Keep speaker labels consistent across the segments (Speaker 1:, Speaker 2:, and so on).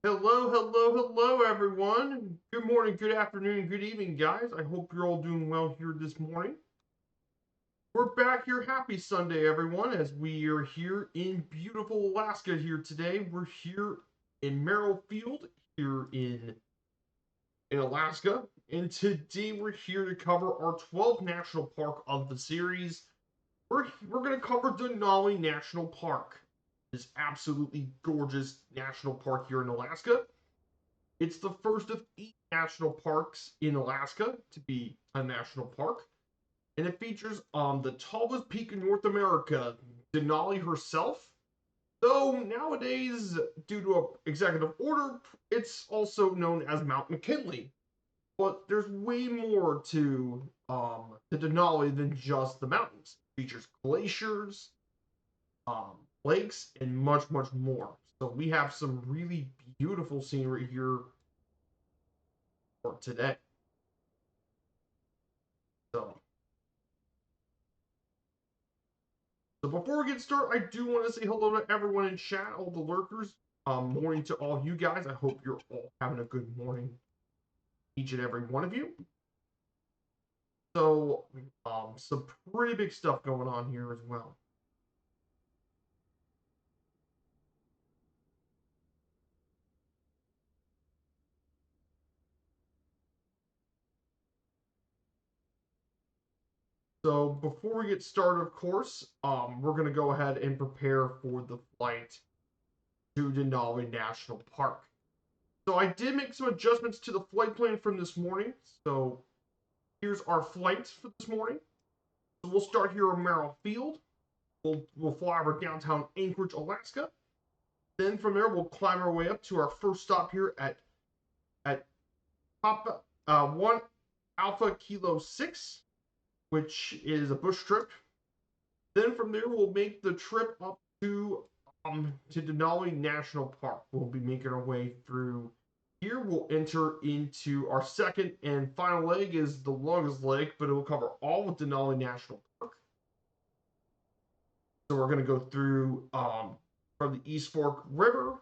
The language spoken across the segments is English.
Speaker 1: Hello, hello, hello, everyone. Good morning, good afternoon, good evening, guys. I hope you're all doing well here this morning. We're back here. Happy Sunday, everyone, as we are here in beautiful Alaska here today. We're here in Merrill Field, here in Alaska. And today we're here to cover our 12th national park of the series. We're going to cover Denali National Park. This absolutely gorgeous national park here in Alaska. It's the first of 8 national parks in Alaska to be a national park, and it features the tallest peak in North America, Denali herself. Though nowadays, due to an executive order, it's also known as Mount McKinley. But there's way more to Denali than just the mountains. It features glaciers, lakes, and much, much more. So we have some really beautiful scenery here for today. So, so before we get started, I do want to say hello to everyone in chat, all the lurkers. Morning to all you guys. I hope you're all having a good morning, each and every one of you. So, some pretty big stuff going on here as well. So before we get started, of course, we're gonna go ahead and prepare for the flight to Denali National Park. So I did make some adjustments to the flight plan from this morning. So here's our flights for this morning. So we'll start here in Merrill Field. We'll fly over downtown Anchorage, Alaska. Then from there, we'll climb our way up to our first stop here at Papa 1 Alpha Kilo 6, which is a bush trip. Then from there, we'll make the trip up to Denali National Park. We'll be making our way through here. We'll enter into our second and final leg, is the longest leg, but it will cover all of Denali National Park. So we're going to go through from the East Fork River,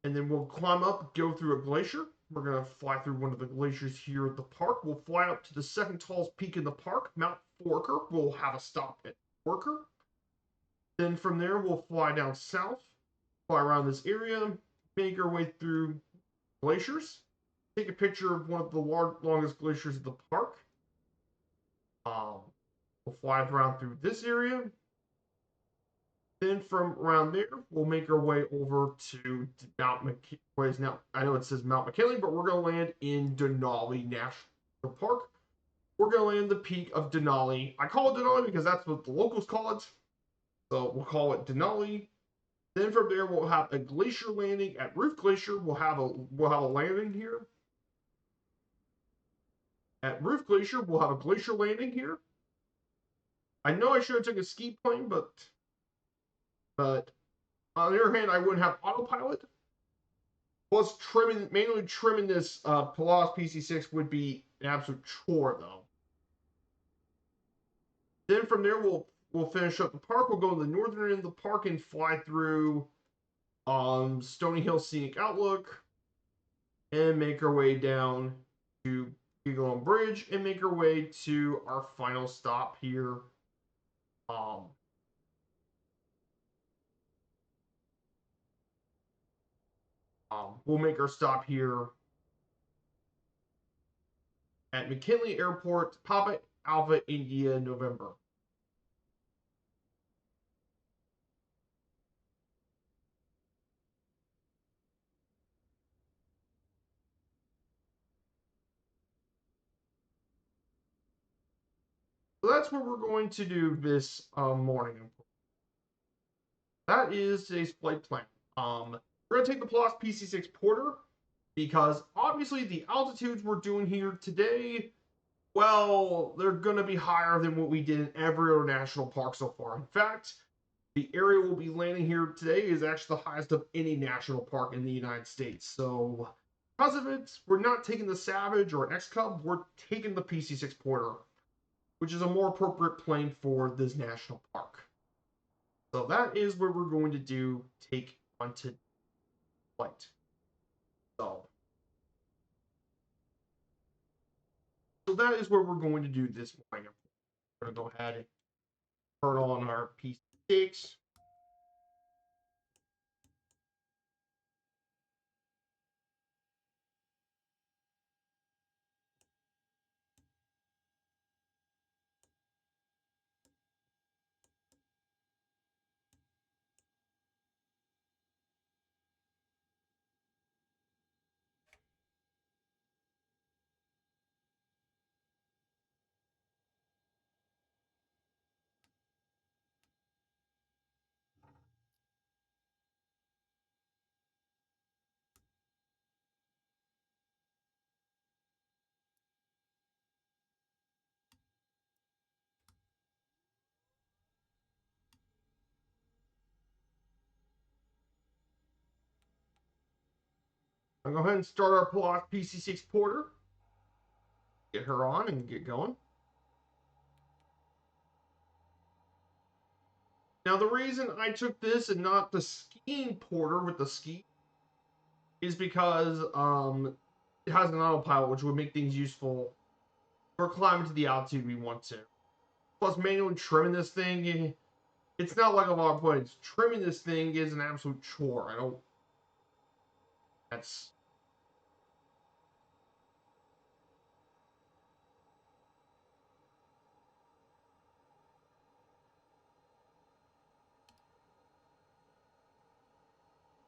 Speaker 1: and then we'll climb up, go through a glacier. We're going to fly through one of the glaciers here at the park. We'll fly up to the second tallest peak in the park, Mount Forker. We'll have a stop at Forker. Then from there, we'll fly down south, fly around this area, make our way through glaciers, take a picture of one of the longest glaciers of the park. We'll fly around through this area. Then from around there, we'll make our way over to Mount McKinley. Now, I know it says Mount McKinley, but we're going to land in Denali National Park. We're going to land the peak of Denali. I call it Denali because that's what the locals call it. So we'll call it Denali. Then from there, we'll have a glacier landing at Roof Glacier. We'll have a landing here. At Roof Glacier, we'll have a glacier landing here. I know I should have taken a ski plane, but on the other hand, I wouldn't have autopilot. Plus, manually trimming this Polaris PC6 would be an absolute chore, though. Then from there, we'll finish up the park. We'll go to the northern end of the park and fly through Stony Hill Scenic Outlook, and make our way down to Giggle Bridge, and make our way to our final stop here. We'll make our stop here at McKinley Airport, Papa Alpha India, November. So that's what we're going to do this morning. That is today's flight plan. We're going to take the Polaris PC6 Porter because obviously the altitudes we're doing here today, well, they're going to be higher than what we did in every other national park so far. In fact, the area we'll be landing here today is actually the highest of any national park in the United States. So because of it, we're not taking the Savage or an X-Cub, we're taking the PC6 Porter, which is a more appropriate plane for this national park. So that is what we're going to do, take on to flight. So that is what we're going to do this morning. We're going to go ahead and turn on our PC6. I'll go ahead and start our PC6 porter. Get her on and get going. Now, the reason I took this and not the skiing porter with the ski is because it has an autopilot, which would make things useful for climbing to the altitude we want to. Plus, manually trimming this thing, it's not like a lot of points. Trimming this thing is an absolute chore. I don't. That's.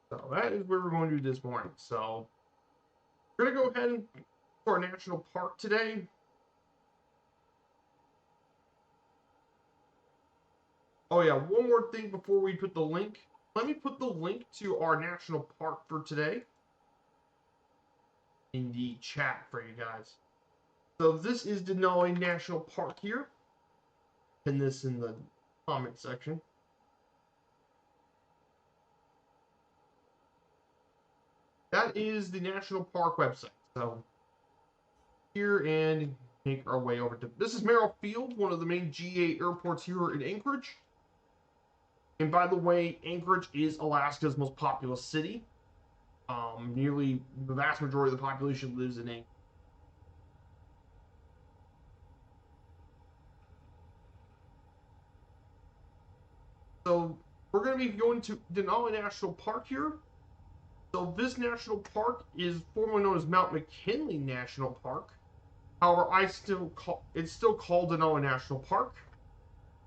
Speaker 1: So that is what we're going to do this morning. So we're going to go ahead and for a national park today. Oh yeah, one more thing before we put the link. Let me put the link to our national park for today in the chat for you guys. So this is Denali National Park here. Pin this in the comment section. That is the national park website. So here and make our way over to this is Merrill Field, one of the main GA airports here in Anchorage. And by the way, Anchorage is Alaska's most populous city. Nearly the vast majority of the population lives in Anchorage. So we're going to be going to Denali National Park here. So this national park is formerly known as Mount McKinley National Park. However, it's still called Denali National Park.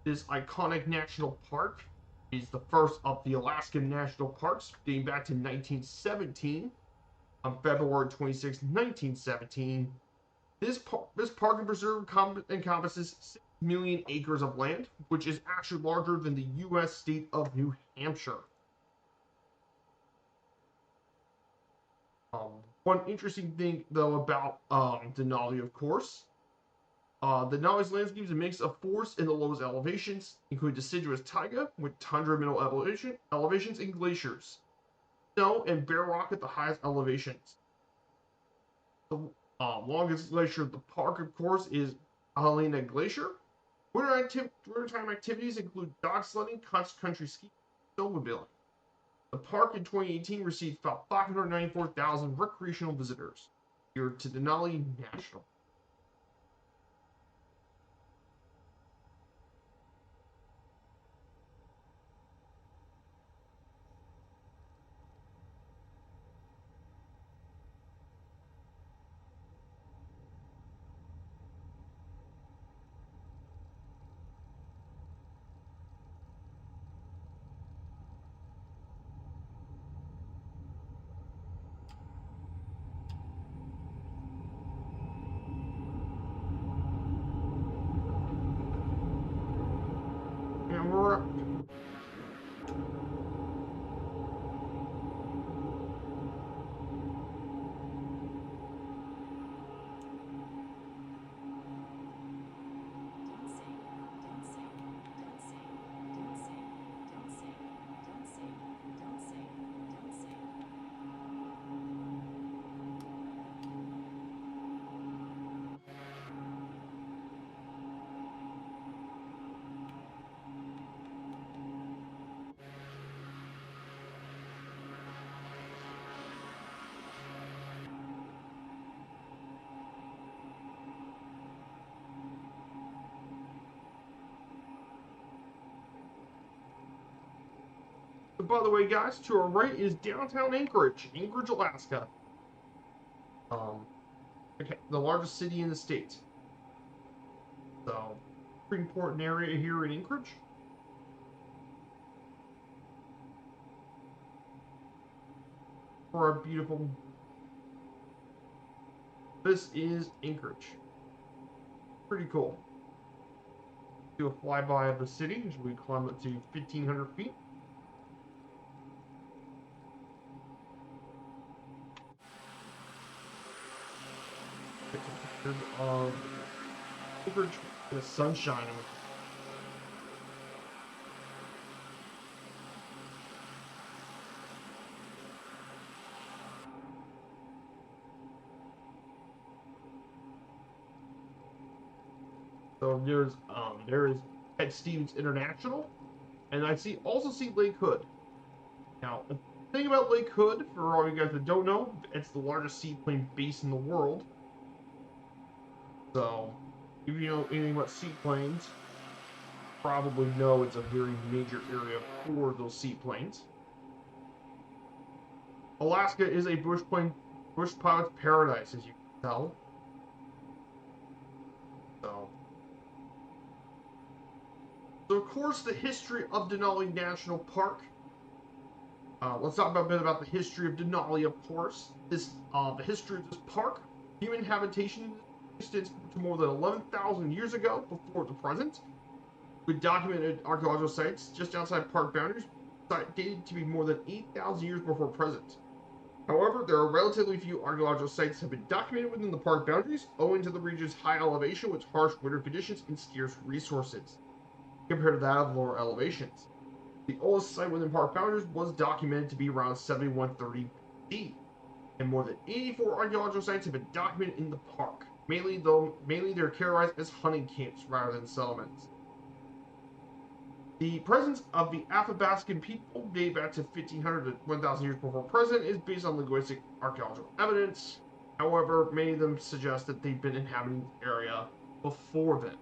Speaker 1: This iconic national park is the first of the Alaskan national parks, dating back to 1917. On February 26, 1917, this park and preserve encompasses 6 million acres of land, which is actually larger than the U.S. state of New Hampshire. One interesting thing, though, about Denali, of course, Denali's landscape is a mix of forest in the lowest elevations, including deciduous taiga with tundra middle elevations and glaciers, snow and bare rock at the highest elevations. The longest glacier of the park, of course, is Helena Glacier. Wintertime activities include dog sledding, cross-country skiing, and snowmobiling. The park in 2018 received about 594,000 recreational visitors here to Denali National. But by the way, guys, to our right is downtown Anchorage, Alaska. Okay, the largest city in the state. So, pretty important area here in Anchorage. For our beautiful. This is Anchorage. Pretty cool. Do a flyby of the city as we climb up to 1,500 feet. Of Anchorage in the sunshine. So there is Ted Stevens International, and also see Lake Hood. Now, the thing about Lake Hood, for all you guys that don't know, it's the largest seaplane base in the world. So, if you know anything about seaplanes, probably know it's a very major area for those seaplanes. Alaska is a bush pilot's paradise, as you can tell. So of course, the history of Denali National Park. Let's talk a bit about the history of Denali, of course. The history of this park. Human habitation existed to more than 11,000 years ago, before the present, with documented archaeological sites just outside park boundaries, dated to be more than 8,000 years before present. However, there are relatively few archaeological sites that have been documented within the park boundaries, owing to the region's high elevation with harsh winter conditions and scarce resources, compared to that of lower elevations. The oldest site within park boundaries was documented to be around 7130 BC, and more than 84 archaeological sites have been documented in the park. Mainly they're characterized as hunting camps rather than settlements. The presence of the Athabascan people, dating back to 1,500 to 1,000 years before present, is based on linguistic archaeological evidence. However, many of them suggest that they've been inhabiting the area before then.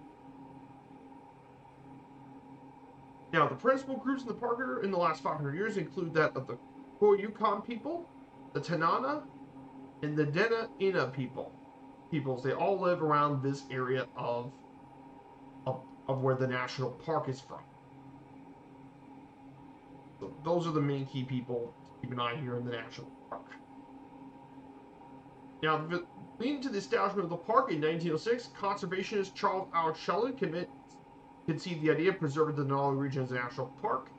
Speaker 1: Now, the principal groups in the park in the last 500 years include that of the Koyukon people, the Tanana, and the Denali peoples. They all live around this area of where the national park is from. So those are the main key people to keep an eye here in the national park. Now, leading to the establishment of the park in 1906, conservationist Charles Alex Sheldon conceived the idea of preserving the Denali region as a national park,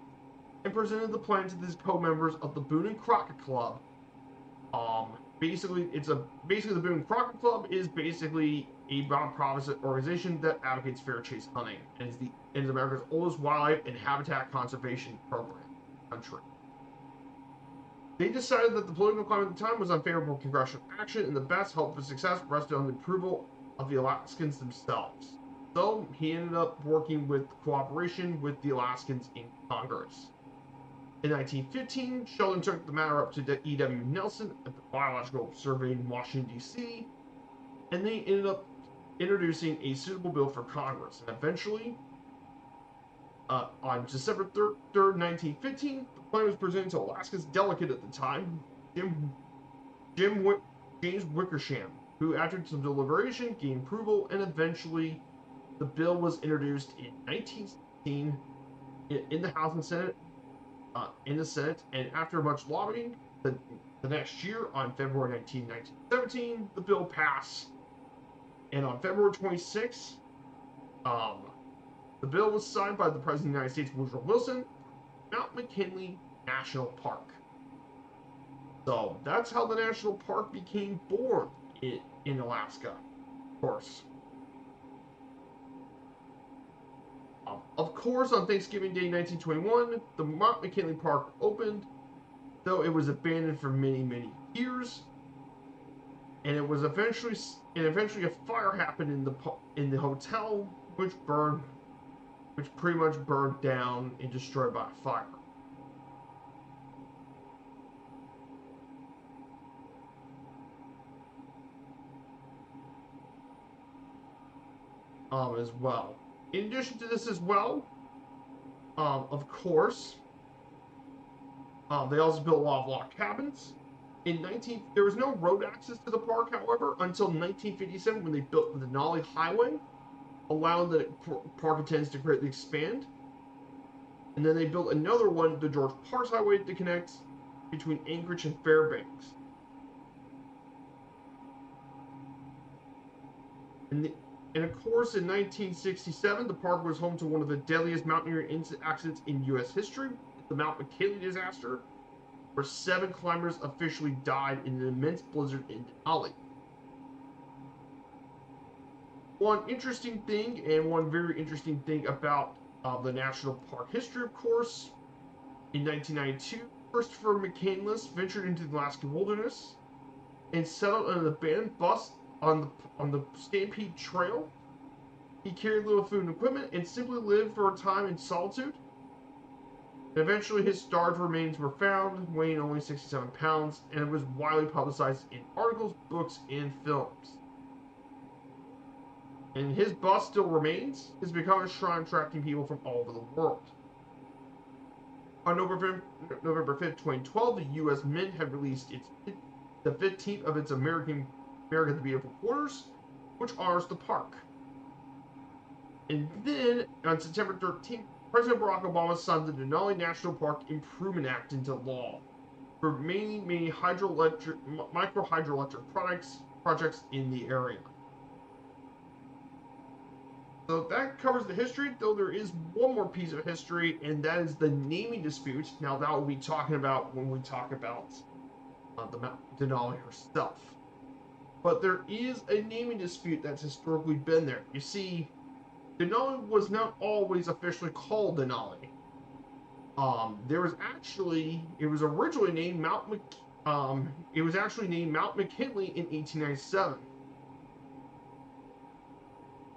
Speaker 1: and presented the plan to his co-members of the Boone and Crockett Club. Basically the Boone and Crockett Club is basically a nonprofit organization that advocates fair chase hunting, and is America's oldest wildlife and habitat conservation program in the country. They decided that the political climate at the time was unfavorable to congressional action, and the best hope for success rested on the approval of the Alaskans themselves. So he ended up working with cooperation with the Alaskans in Congress. In 1915, Sheldon took the matter up to E.W. Nelson at the Biological Survey in Washington, D.C., and they ended up introducing a suitable bill for Congress. And eventually, on December 3rd, 1915, the plan was presented to Alaska's delegate at the time, James Wickersham, who, after some deliberation, gained approval, and eventually the bill was introduced in 1916 in the House and Senate. In the Senate, and after much lobbying, the next year, on February 19, 1917, the bill passed. And on February 26, the bill was signed by the President of the United States, Woodrow Wilson, Mount McKinley National Park. So that's how the national park became born in Alaska, of course. Of course, on Thanksgiving Day 1921, the Mount McKinley Park opened, though it was abandoned for many, many years. And it was eventually a fire happened in the hotel, which pretty much burned down and destroyed by a fire. As well. In addition to this as well, of course, They also built a lot of log cabins. There was no road access to the park, however, until 1957 when they built the Denali Highway, allowing the park attendants to greatly expand. And then they built another one, the George Parks Highway, to connect between Anchorage and Fairbanks. And of course, in 1967, the park was home to one of the deadliest mountaineering accidents in U.S. history, the Mount McKinley disaster, where 7 climbers officially died in an immense blizzard in Denali. One interesting thing, and one very interesting thing about the national park history, of course, in 1992, Christopher McCandless ventured into the Alaskan wilderness and settled on an abandoned bus on the Stampede Trail. He carried little food and equipment and simply lived for a time in solitude. And eventually, his starved remains were found, weighing only 67 pounds, and it was widely publicized in articles, books, and films. And his bust still remains. It's become a shrine attracting people from all over the world. On November 5th, 2012, the U.S. Mint had released the 15th of its America the Beautiful quarters, which honors the park. And then, on September 13th, President Barack Obama signed the Denali National Park Improvement Act into law for many micro hydroelectric projects in the area. So that covers the history, though there is one more piece of history, and that is the naming dispute. Now, that will be talking about when we talk about the Denali herself. But there is a naming dispute that's historically been there. You see, Denali was not always officially called Denali. It was originally named Mount McKinley in 1897.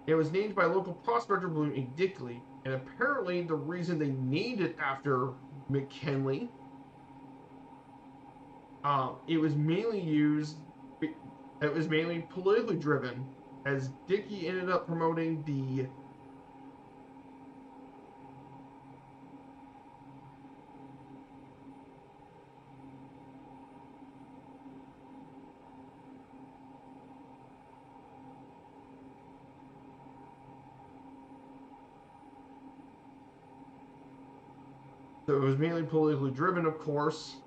Speaker 1: It was named by local prospector William A. Dickley, and apparently the reason they named it after McKinley, it was mainly politically driven, as Dickey ended up promoting the So it was mainly politically driven, of course,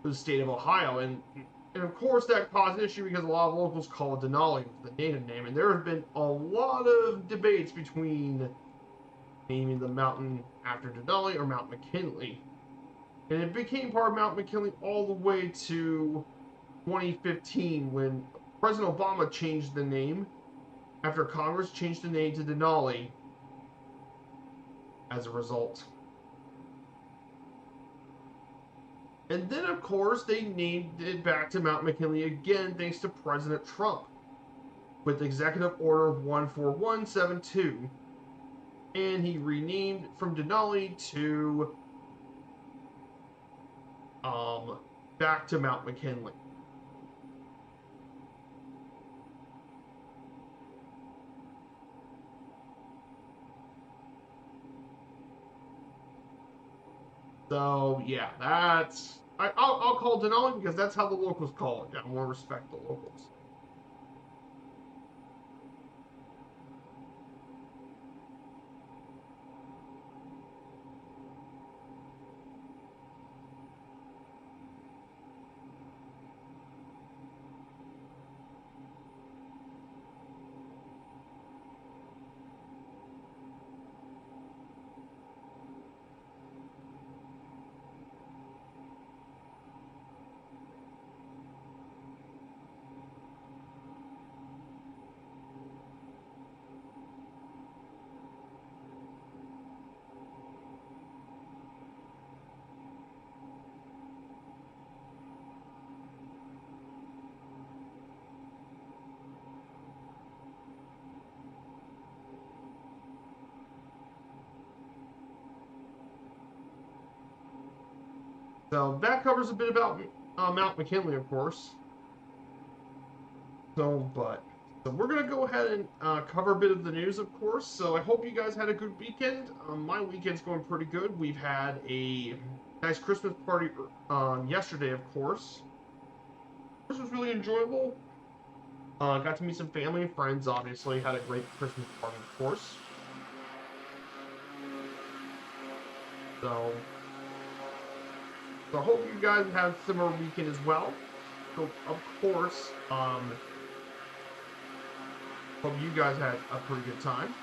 Speaker 1: to the state of Ohio. And of course, that caused an issue because a lot of locals call it Denali, the native name. And there have been a lot of debates between naming the mountain after Denali or Mount McKinley. And it became part of Mount McKinley all the way to 2015 when President Obama changed the name after Congress changed the name to Denali as a result. And then, of course, they named it back to Mount McKinley again thanks to President Trump with Executive Order 14172. And he renamed from Denali to back to Mount McKinley. So yeah, I'll call it Denali because that's how the locals call it. I want to respect the locals. So that covers a bit about Mount McKinley, of course. So we're gonna go ahead and cover a bit of the news, of course. So I hope you guys had a good weekend. My weekend's going pretty good. We've had a nice Christmas party yesterday, of course. This was really enjoyable. Got to meet some family and friends, obviously. Had a great Christmas party, of course. So, I hope you guys had a similar weekend as well. So, of course, hope you guys had a pretty good time.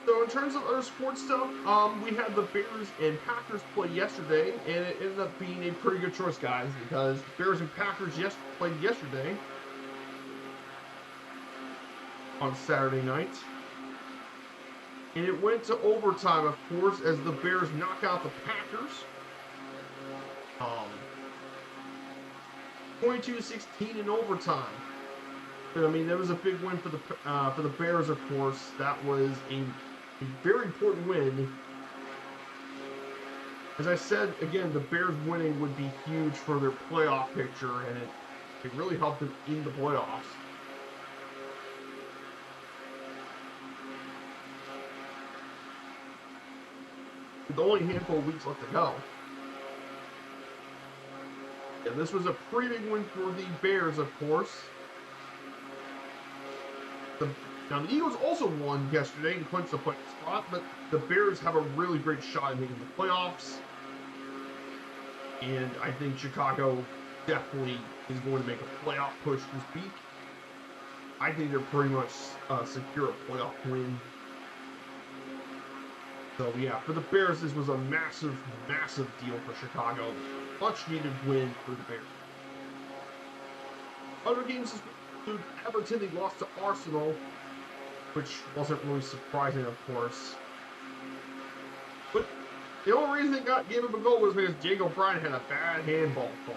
Speaker 1: So in terms of other sports stuff, we had the Bears and Packers play yesterday, and it ended up being a pretty good choice, guys, because Bears and Packers played yesterday on Saturday night. And it went to overtime, of course, as the Bears knock out the Packers. 22-16 in overtime. But I mean, that was a big win for the Bears, of course. That was a very important win. As I said, again, the Bears winning would be huge for their playoff picture, and it really helped them in the playoffs. With only a handful of weeks left to go. And this was a pretty big win for the Bears, of course. Now, the Eagles also won yesterday and clinched the playoff spot, but the Bears have a really great shot at making the playoffs. And I think Chicago definitely is going to make a playoff push this week. I think they're pretty much secure a playoff win. So, yeah, for the Bears, this was a massive, massive deal for Chicago. Much needed win for the Bears. Other games this week, Everton, they lost to Arsenal, which wasn't really surprising, of course. But the only reason they gave up a goal was because Jake O'Brien had a bad handball call.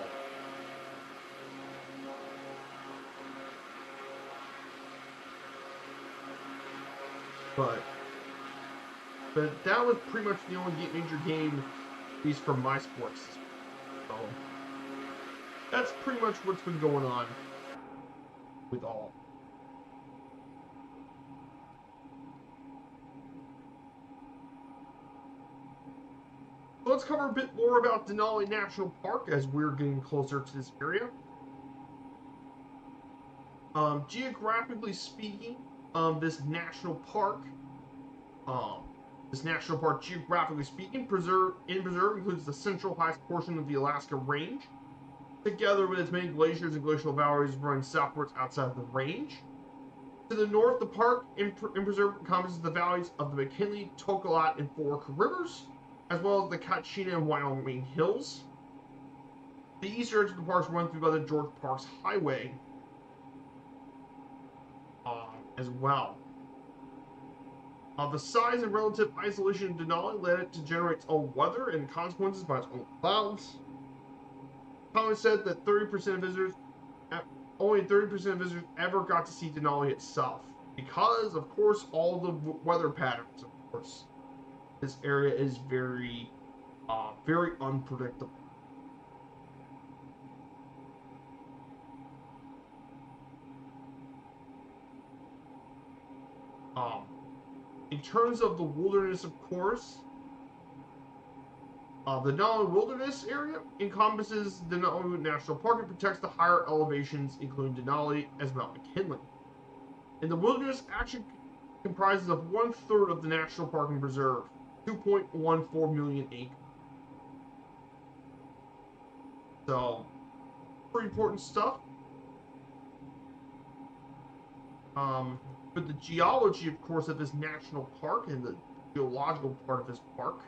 Speaker 1: But that was pretty much the only major game, at least from my sports. So that's pretty much what's been going on with all. So let's cover a bit more about Denali National Park as we're getting closer to this area. Geographically speaking, this national park, geographically speaking, preserve includes the central highest portion of the Alaska Range, together with its many glaciers and glacial valleys running southwards outside of the range. To the north, the park in preserve encompasses the valleys of the McKinley, Tokelat, and Fork rivers, as well as the Kachina and Wyoming hills. The eastern edge of the park is run through by the George Parks Highway as well. The size and relative isolation of Denali led it to generate its own weather and consequences by its own clouds. Commonly said that only 30% of visitors ever got to see Denali itself, because, of course, all the weather patterns. Of course, this area is very, very unpredictable. In terms of the wilderness, of course, the Denali Wilderness area encompasses Denali National Park and protects the higher elevations, including Denali as Mount McKinley. And the wilderness actually comprises of 1/3 of the National Park and Preserve, 2.14 million acres. So, pretty important stuff. But the geology, of course, of this national park and the geological part of this park.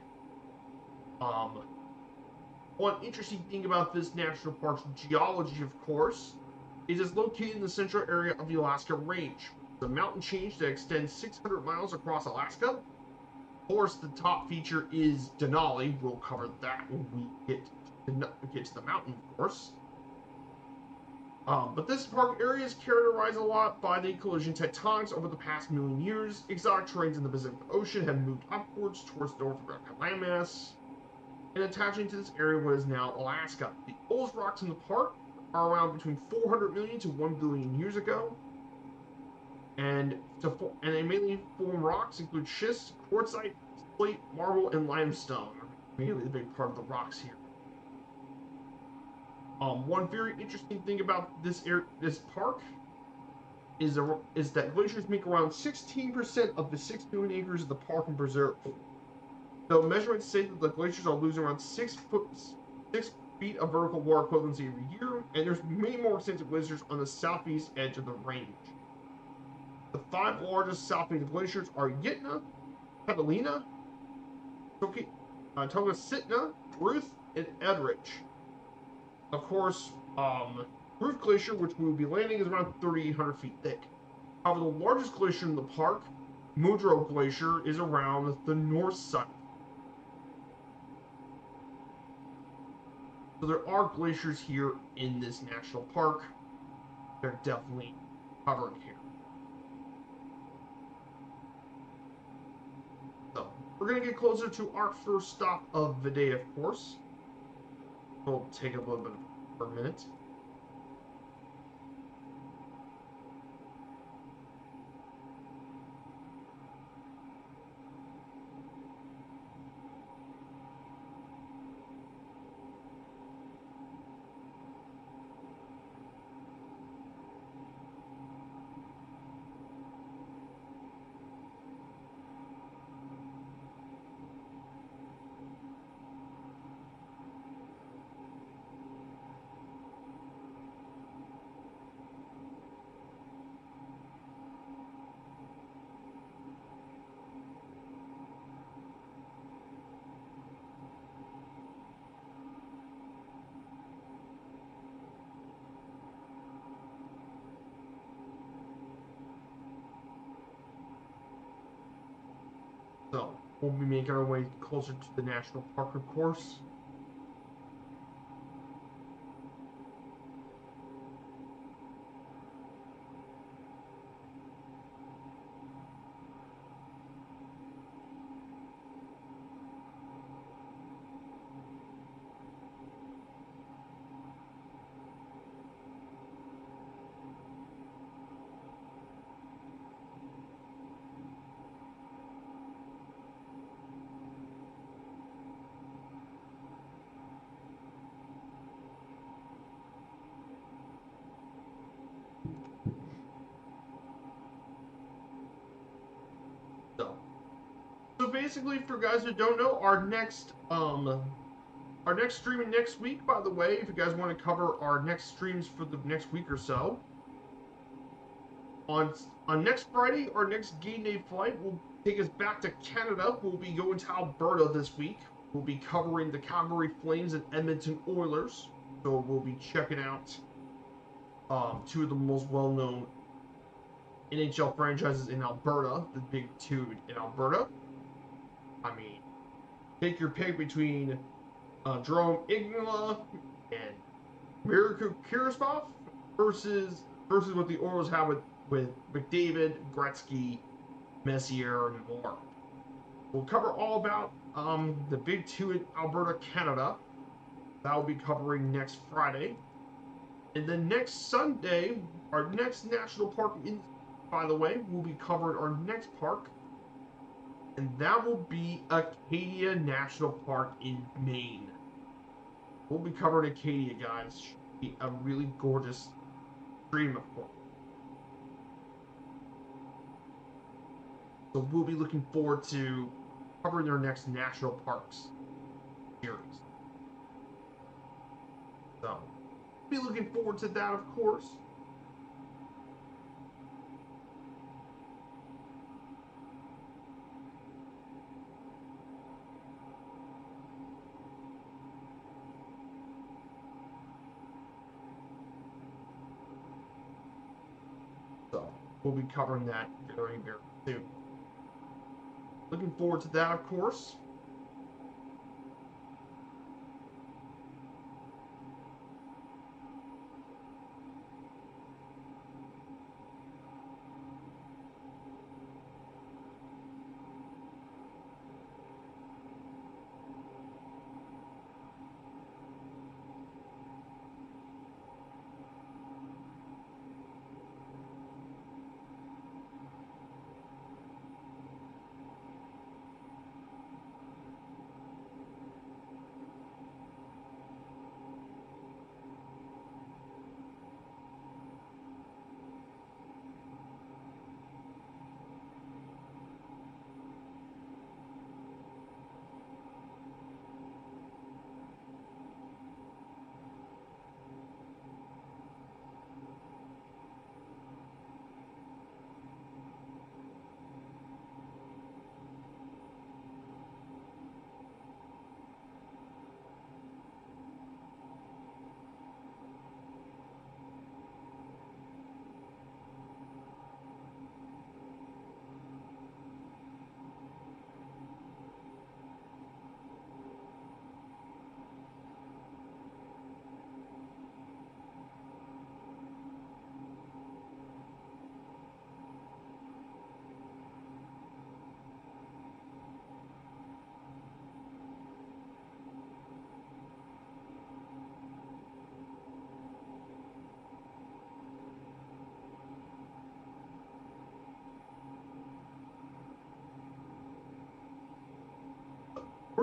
Speaker 1: One interesting thing about this national park's geology, of course, is it's located in the central area of the Alaska Range. The mountain chain that extends 600 miles across Alaska. Of course, the top feature is Denali. We'll cover that when we get to the mountain, of course. But this park area is characterized a lot by the collision tectonics over the past million years. Exotic terrains in the Pacific Ocean have moved upwards towards the North American landmass, and attaching to this area what is now Alaska. The oldest rocks in the park are around between 400 million to 1 billion years ago, and they mainly form rocks include schist, quartzite, slate, marble, and limestone. Mainly the big part of the rocks here. One very interesting thing about this park is that glaciers make around 16% of the 6 million acres of the park and preserve. So measurements say that the glaciers are losing around 6 feet of vertical water equivalency every year, and there's many more extensive glaciers on the southeast edge of the range. The 5 largest southeast glaciers are Yitna, Catalina, Togasitna, Ruth, and Edrich. Of course, Ruth Glacier, which we will be landing, is around 3,800 feet thick. However, the largest glacier in the park, Mudro Glacier, is around the north side. So there are glaciers here in this national park. They're definitely covered here. So we're going to get closer to our first stop of the day, of course. We'll take a little bit for a minute. So we'll be making our way closer to the national park, of course. So basically, for guys who don't know, our next streaming next week, by the way, if you guys want to cover our next streams for the next week or so, on next Friday, our next game day flight will take us back to Canada. We'll be going to Alberta this week. We'll be covering the Calgary Flames and Edmonton Oilers. So we'll be checking out 2 of the most well-known NHL franchises in Alberta, the big 2 in Alberta. I mean, take your pick between Jerome Iginla and Mirko Kiristov versus what the Oilers have with McDavid, Gretzky, Messier, and more. We'll cover all about the big 2 in Alberta, Canada. That will be covering next Friday. And then next Sunday, our next national park, by the way, will be covering our next park. And that will be Acadia National Park in Maine. We'll be covering Acadia, guys. Should be a really gorgeous stream, of course. So we'll be looking forward to covering their next national parks series. So be looking forward to that, of course. So we'll be covering that very, very soon. Looking forward to that, of course.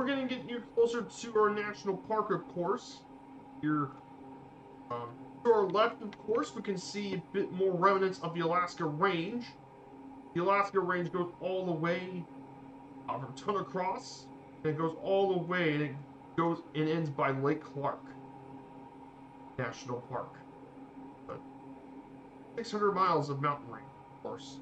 Speaker 1: going to get you closer to our national park, of course. Here, to our left, of course, we can see a bit more remnants of the Alaska Range. The Alaska Range goes all the way from Turner Cross, and it goes all the way, and it goes and ends by Lake Clark National Park. But 600 miles of mountain range, of course.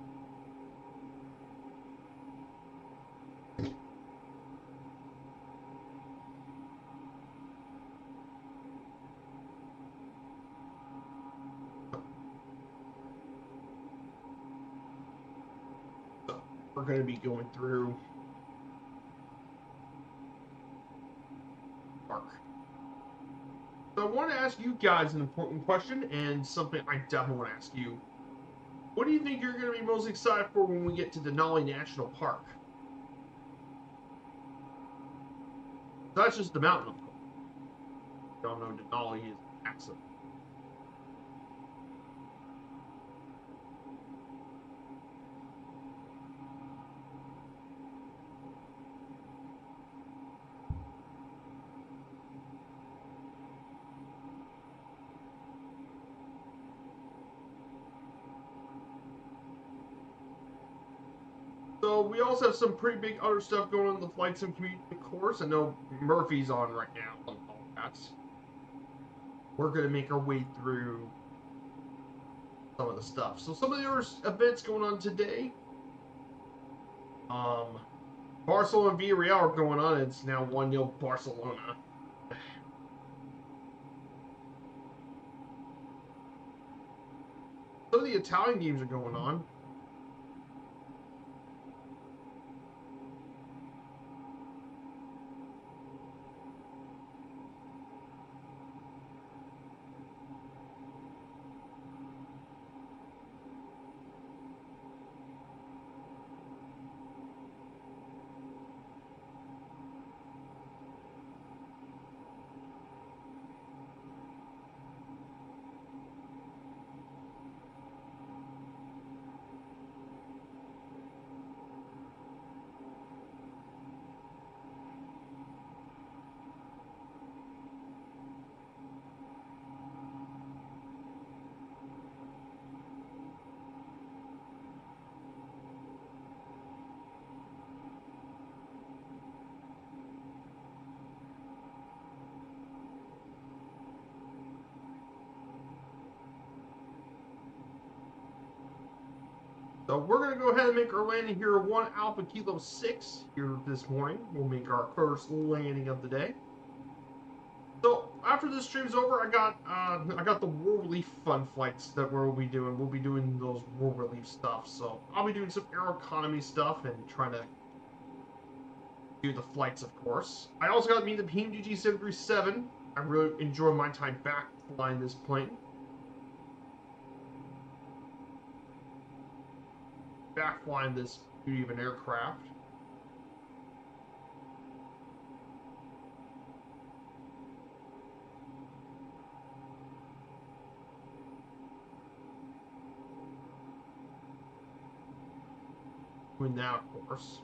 Speaker 1: So we're going to be going through park. So I want to ask you guys an important question, and something I definitely want to ask you. What do you think you're going to be most excited for when we get to Denali National Park? That's just the mountain, of course. You all know Denali is massive. So we also have some pretty big other stuff going on in the flight sim community, of course. I know Murphy's on right now on all that. We're going to make our way through some of the stuff. So some of the other events going on today. Barcelona and Villarreal are going on. It's now 1-0 Barcelona. Some of the Italian games are going on. So we're going to go ahead and make our landing here 1 Alpha Kilo 6 here this morning. We'll make our first landing of the day. So after this stream's over, I got the War Relief Fun flights that we'll be doing. We'll be doing those War Relief stuff. So I'll be doing some air economy stuff and trying to do the flights, of course. I also got to meet the PAMR-1AK 737. I really enjoy my time back flying this plane. Back flying this beauty of an aircraft. Doing that, of course.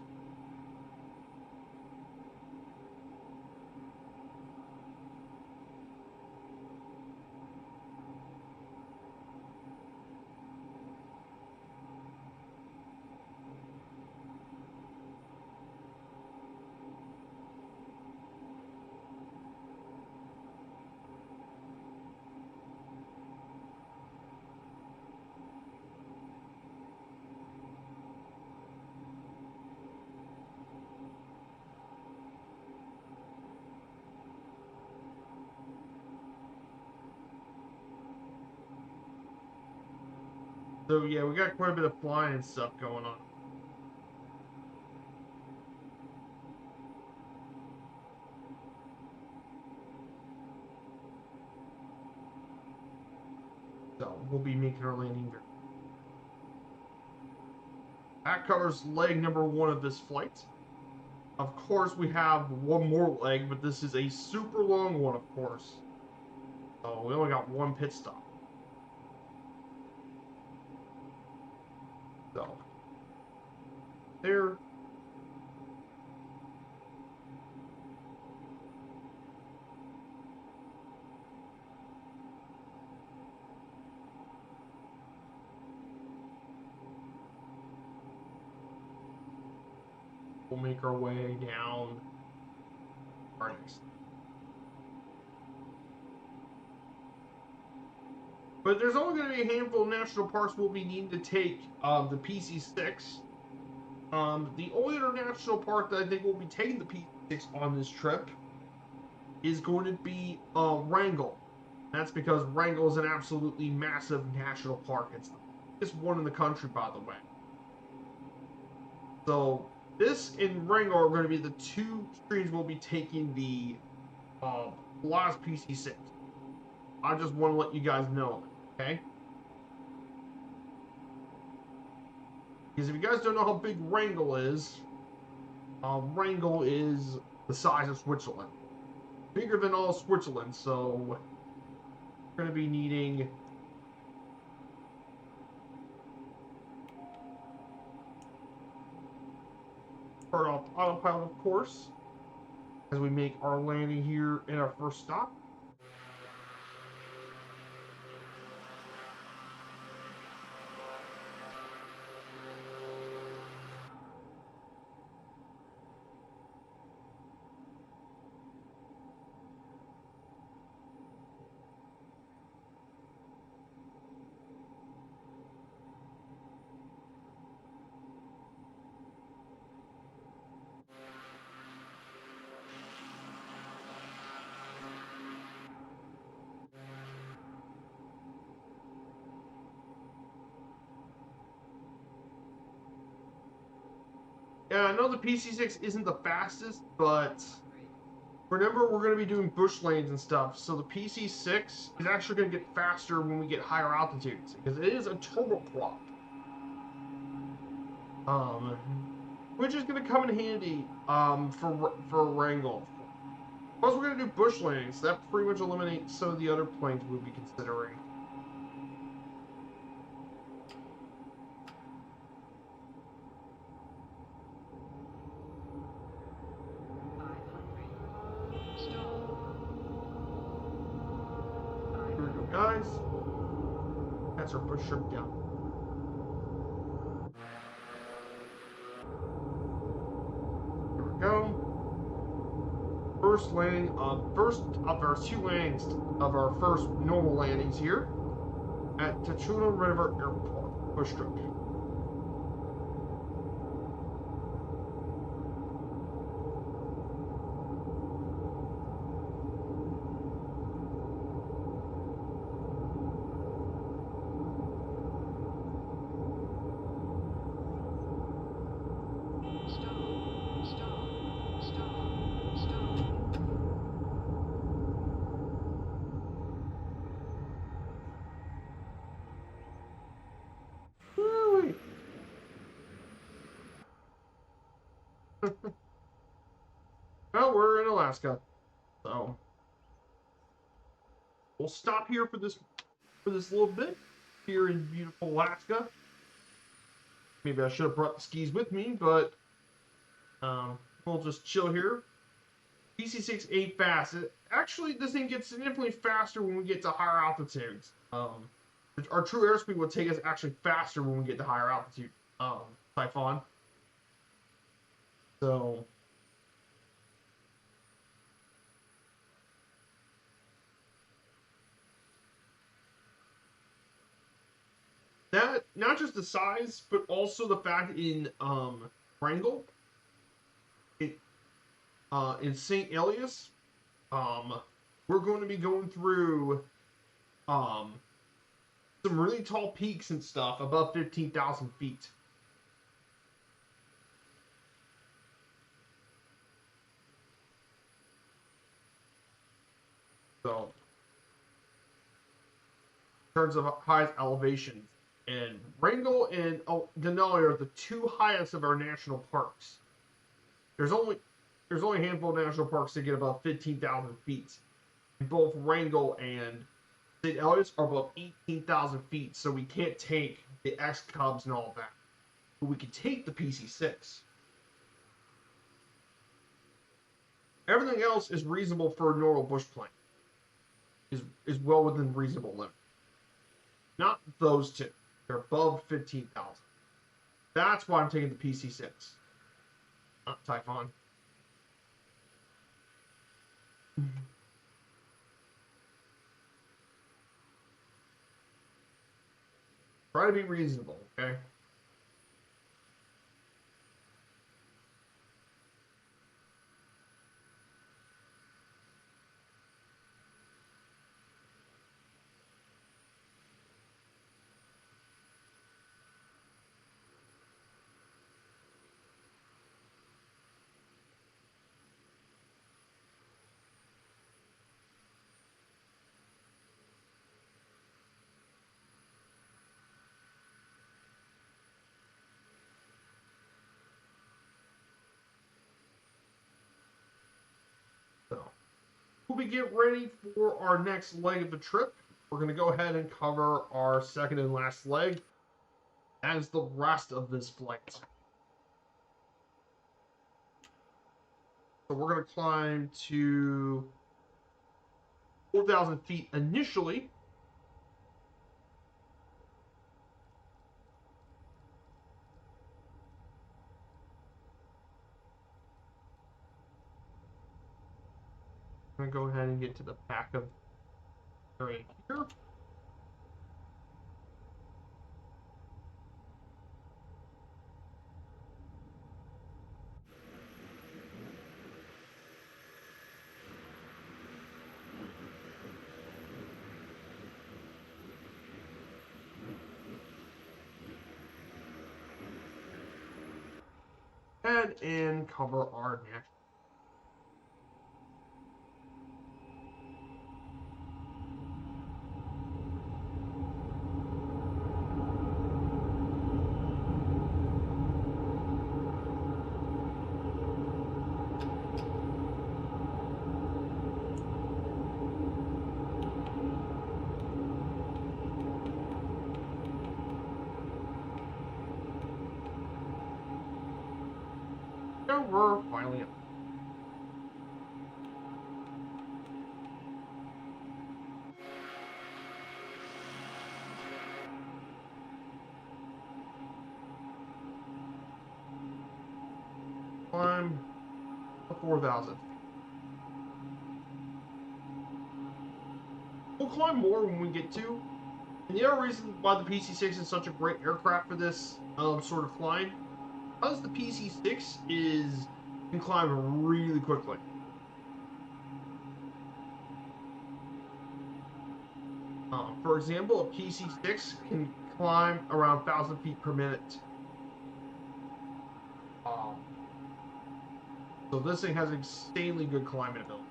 Speaker 1: So yeah, we got quite a bit of flying and stuff going on. So we'll be making our landing here. That covers leg number 1 of this flight. Of course, we have one more leg, but this is a super long one, of course. So we only got 1 pit stop. So there. we'll make our way down our next. But there's only going to be a handful of national parks we'll be needing to take the PC6. The only other national park that I think we'll be taking the PC6 on this trip is going to be Wrangell. That's because Wrangell is an absolutely massive national park. It's the biggest one in the country, by the way. So this and Wrangell are going to be the two streams we'll be taking the last PC6. I just want to let you guys know, okay? Because if you guys don't know how big Wrangell is the size of Switzerland. Bigger than all Switzerland, so we're going to be needing start off autopilot, of course, as we make our landing here in our first stop. Yeah, I know the PC6 isn't the fastest, but remember we're going to be doing bush lanes and stuff, so the PC6 is actually going to get faster when we get higher altitudes, because it is a turboprop. Which is going to come in handy for Wrangell. Plus, we're going to do bush lanes, so that pretty much eliminates some of the other planes we'll be considering. Here we go, guys. That's our bush strip down. Here we go. First landing first of our two landings of our first normal landings here at Tachuna River Airport, bush strip. Well, we're in Alaska, so we'll stop here for this little bit here in beautiful Alaska. Maybe I should have brought the skis with me, but we'll just chill here. PC6 ain't fast. Actually, this thing gets significantly faster when we get to higher altitudes. Our true airspeed will take us actually faster when we get to higher altitude. Typhon. So that, not just the size, but also the fact in Wrangell, in St. Elias, we're going to be going through some really tall peaks and stuff above 15,000 feet. So, in terms of highest elevations, and Wrangell and Denali are the two highest of our national parks. There's only a handful of national parks that get above 15,000 feet. And both Wrangell and St. Elias are above 18,000 feet, so we can't take the X Cubs and all that. But we can take the PC6. Everything else is reasonable for a normal bush plane. Is well within reasonable limit. Not those two. They're above 15,000. That's why I'm taking the PC6. Not Typhon. Try to be reasonable, okay? So, when we get ready for our next leg of the trip, we're going to go ahead and cover our second and last leg as the rest of this flight. So we're going to climb to 4,000 feet initially. I'm going to go ahead and get to the back of the area here. And cover our natural. And we're finally up. Climb to 4,000. We'll climb more when we get to. And the other reason why the PC-6 is such a great aircraft for this sort of flying, because the PC-6 can climb really quickly. For example, a PC-6 can climb around 1,000 feet per minute. So this thing has insanely good climbing ability.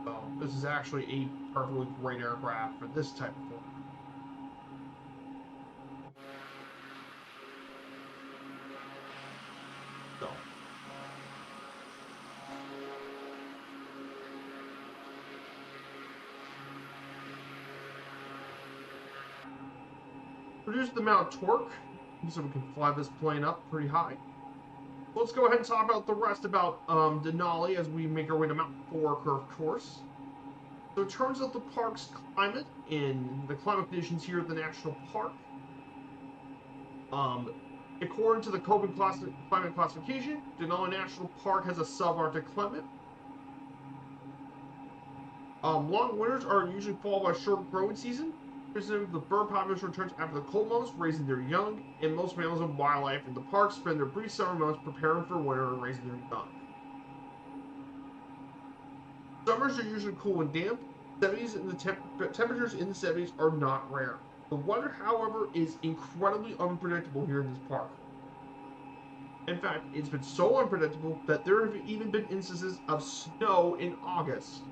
Speaker 1: So this is actually a perfectly great aircraft for this type of flight. So. Reduce the amount of torque so we can fly this plane up pretty high. Let's go ahead and talk about the rest about Denali as we make our way to Mount 4 curved course. So in terms of the park's climate and the climate conditions here at the national park, according to the Köppen climate classification, Denali National Park has a subarctic climate. Long winters are usually followed by a short growing season. The bird population returns after the cold months, raising their young, and most mammals and wildlife in the park spend their brief summer months preparing for winter and raising their young. Summers are usually cool and damp. 70s and temperatures in the 70s are not rare. The weather, however, is incredibly unpredictable here in this park. In fact, it's been so unpredictable that there have even been instances of snow in August.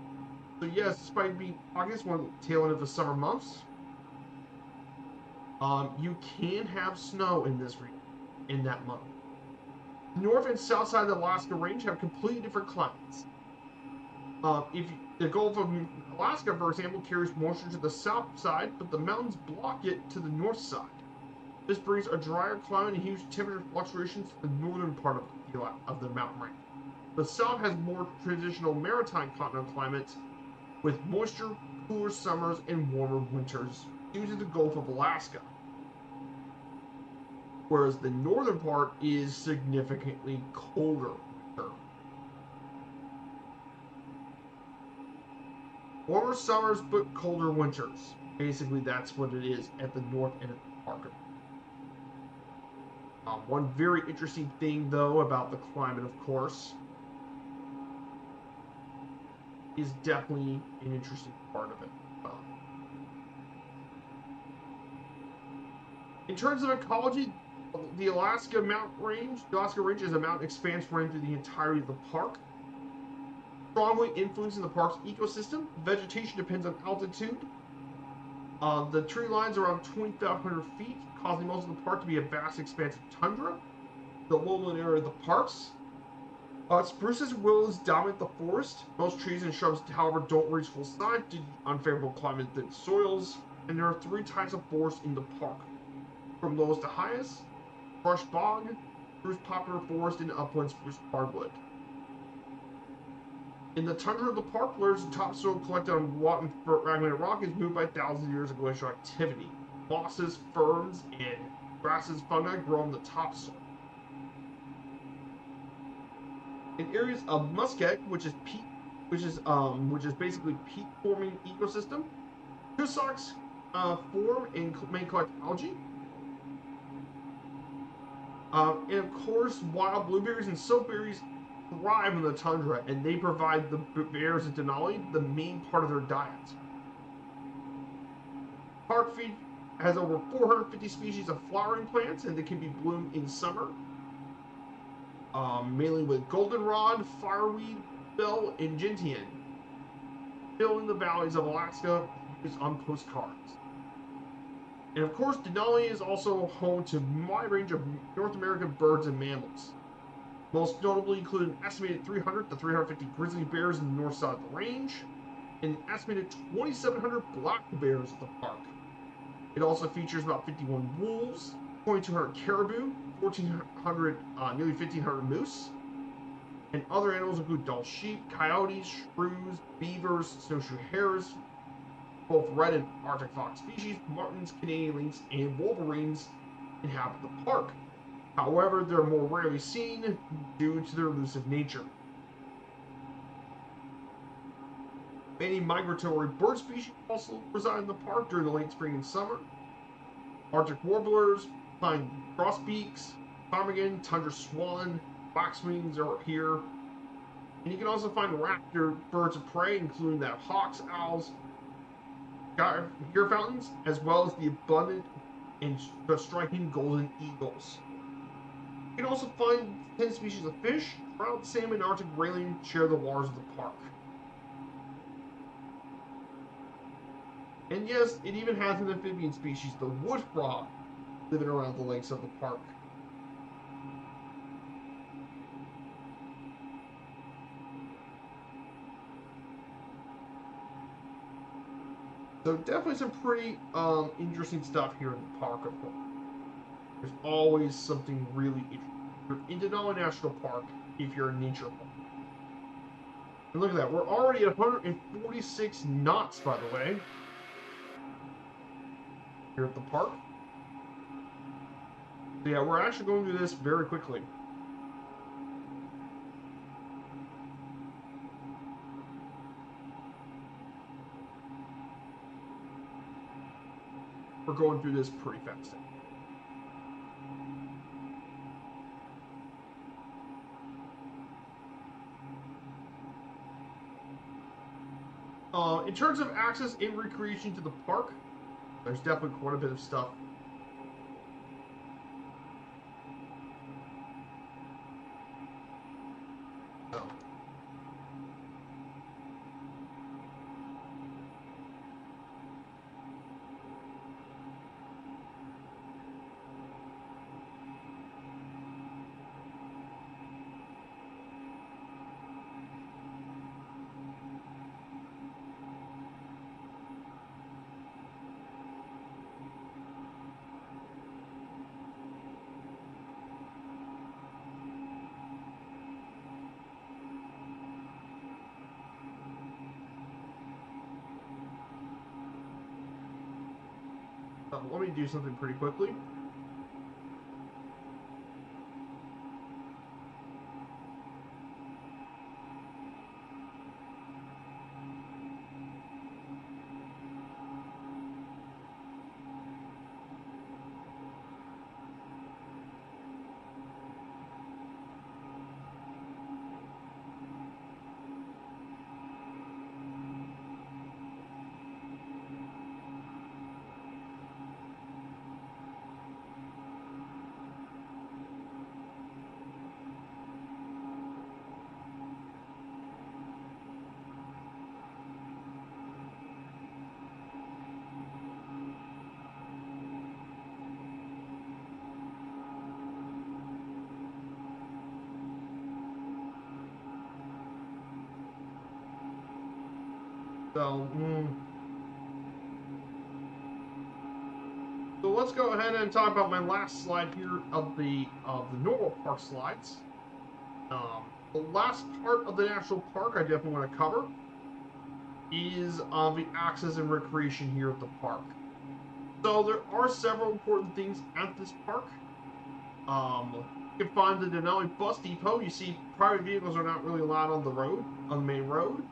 Speaker 1: So yes, despite being August, one tail end of the summer months, you can have snow in this region in that month. The north and south side of the Alaska Range have completely different climates. If the Gulf of Alaska, for example, carries moisture to the south side, but the mountains block it to the north side. This brings a drier climate and huge temperature fluctuations to the northern part of the mountain range. The south has more traditional maritime continental climates with moisture, cooler summers, and warmer winters due to the Gulf of Alaska. whereas the northern part is significantly colder. Warmer summers but colder winters. Basically, that's what it is at the north end of the park. One very interesting thing, though, about the climate, of course, is definitely an interesting part of it. In terms of ecology, the Alaska Range is a mountain expanse running through the entirety of the park, strongly influencing the park's ecosystem. Vegetation depends on altitude. The tree lines are around 2,500 feet, causing most of the park to be a vast expanse of tundra. The lowland area of the parks. Spruces and willows dominate the forest. Most trees and shrubs, however, don't reach full size due to unfavorable climate and soils. And there are 3 types of forest in the park. From lowest to highest, brush bog, spruce poplar forest, and upland spruce hardwood. In the tundra of the park, layers of topsoil collected on rotten fragmented rock is moved by thousands of years of glacial activity. Mosses, ferns, and grasses, fungi grow on the topsoil. In areas of muskeg, which is basically peat forming ecosystem, tussocks form and may collect algae. And of course, wild blueberries and soapberries thrive in the tundra, and they provide the bears of Denali the main part of their diet. Park feed has over 450 species of flowering plants, and they can be bloomed in summer. Mainly with goldenrod, fireweed, bell, and gentian. Filling the valleys of Alaska is on postcards. And of course, Denali is also home to a wide range of North American birds and mammals. Most notably include an estimated 300 to 350 grizzly bears in the north side of the range, and an estimated 2,700 black bears at the park. It also features about 51 wolves, 2,200 caribou, 1,400, nearly 1,500 moose, and other animals include dull sheep, coyotes, shrews, beavers, snowshoe hares, both red and Arctic fox species, martens, Canadian lynx, and wolverines inhabit the park. However, they're more rarely seen due to their elusive nature. Many migratory bird species also reside in the park during the late spring and summer. Arctic warblers, pine grosbeaks, ptarmigan, tundra swan, waxwings are here. And you can also find raptor birds of prey, including that hawks, owls, deer fountains, as well as the abundant and the striking golden eagles. You can also find 10 species of fish. Trout, salmon, Arctic grayling share the waters of the park. And yes, it even has an amphibian species, the wood frog, living around the lakes of the park. So definitely some pretty interesting stuff here in the park, of course. There's always something really interesting. You're in Denali National Park if you're a nature park. And look at that, we're already at 146 knots, by the way, here at the park. So yeah, we're actually going through this very quickly. We're going through this pretty fast. In terms of access and recreation to the park, there's definitely quite a bit of stuff. Let me do something pretty quickly. So, so let's go ahead and talk about my last slide here of the normal park slides. The last part of the national park I definitely want to cover is the access and recreation here at the park. So there are several important things at this park. You can find the Denali bus depot. You see, private vehicles are not really allowed on the road, on the main road.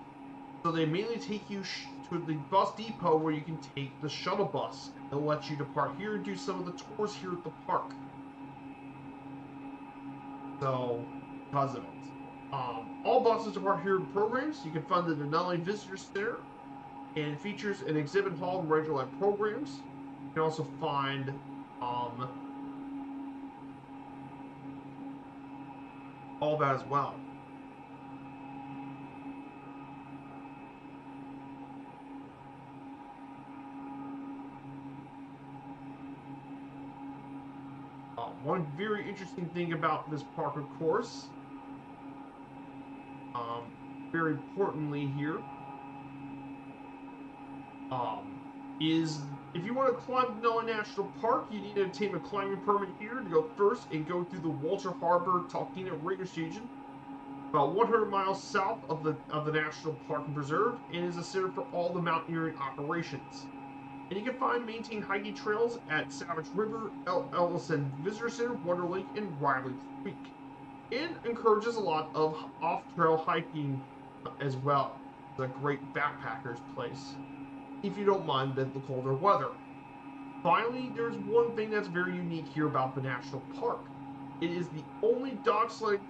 Speaker 1: So they mainly take you to the bus depot where you can take the shuttle bus. They'll let you depart here and do some of the tours here at the park. So, because of it. All buses depart here in programs. You can find the Denali Visitor Center, and it features an exhibit hall and regular programs. You can also find all that as well. One very interesting thing about this park, of course, very importantly here, is if you want to climb Denali National Park, you need to obtain a climbing permit here to go first and go through the Walter Harbor Talkeetna Raiders region, about 100 miles south of the National Park and Preserve, and is a center for all the mountaineering operations. And you can find maintained hiking trails at Savage River, Ellison Visitor Center, Wonder Lake, and Riley Creek. It encourages a lot of off-trail hiking as well. It's a great backpacker's place, if you don't mind the colder weather. Finally, there's one thing that's very unique here about the national park. It is the only sled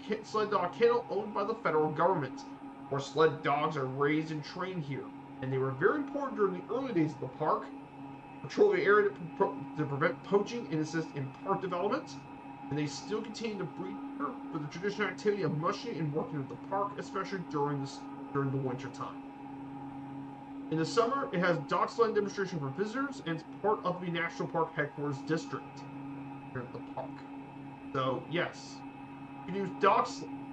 Speaker 1: dog kennel owned by the federal government, where sled dogs are raised and trained here, and they were very important during the early days of the park. Patrol the area to prevent poaching and assist in park development, and they still continue to breed here for the traditional activity of mushing and working at the park, especially during the winter time. In the summer, it has dog sled demonstration for visitors, and it's part of the National Park Headquarters District here at the park. So yes, you can use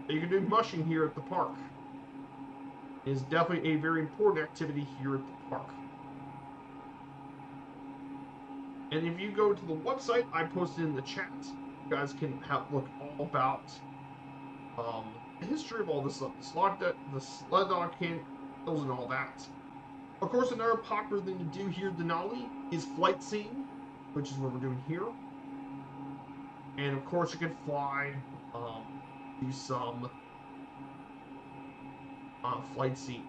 Speaker 1: you can do mushing here at the park. It is definitely a very important activity here at the park. And if you go to the website I posted in the chat, you guys can look all about the history of all this stuff, the sled dog kennels and all that. Of course, another popular thing to do here in Denali is flight scene, which is what we're doing here. And of course, you can fly, do some flight scene.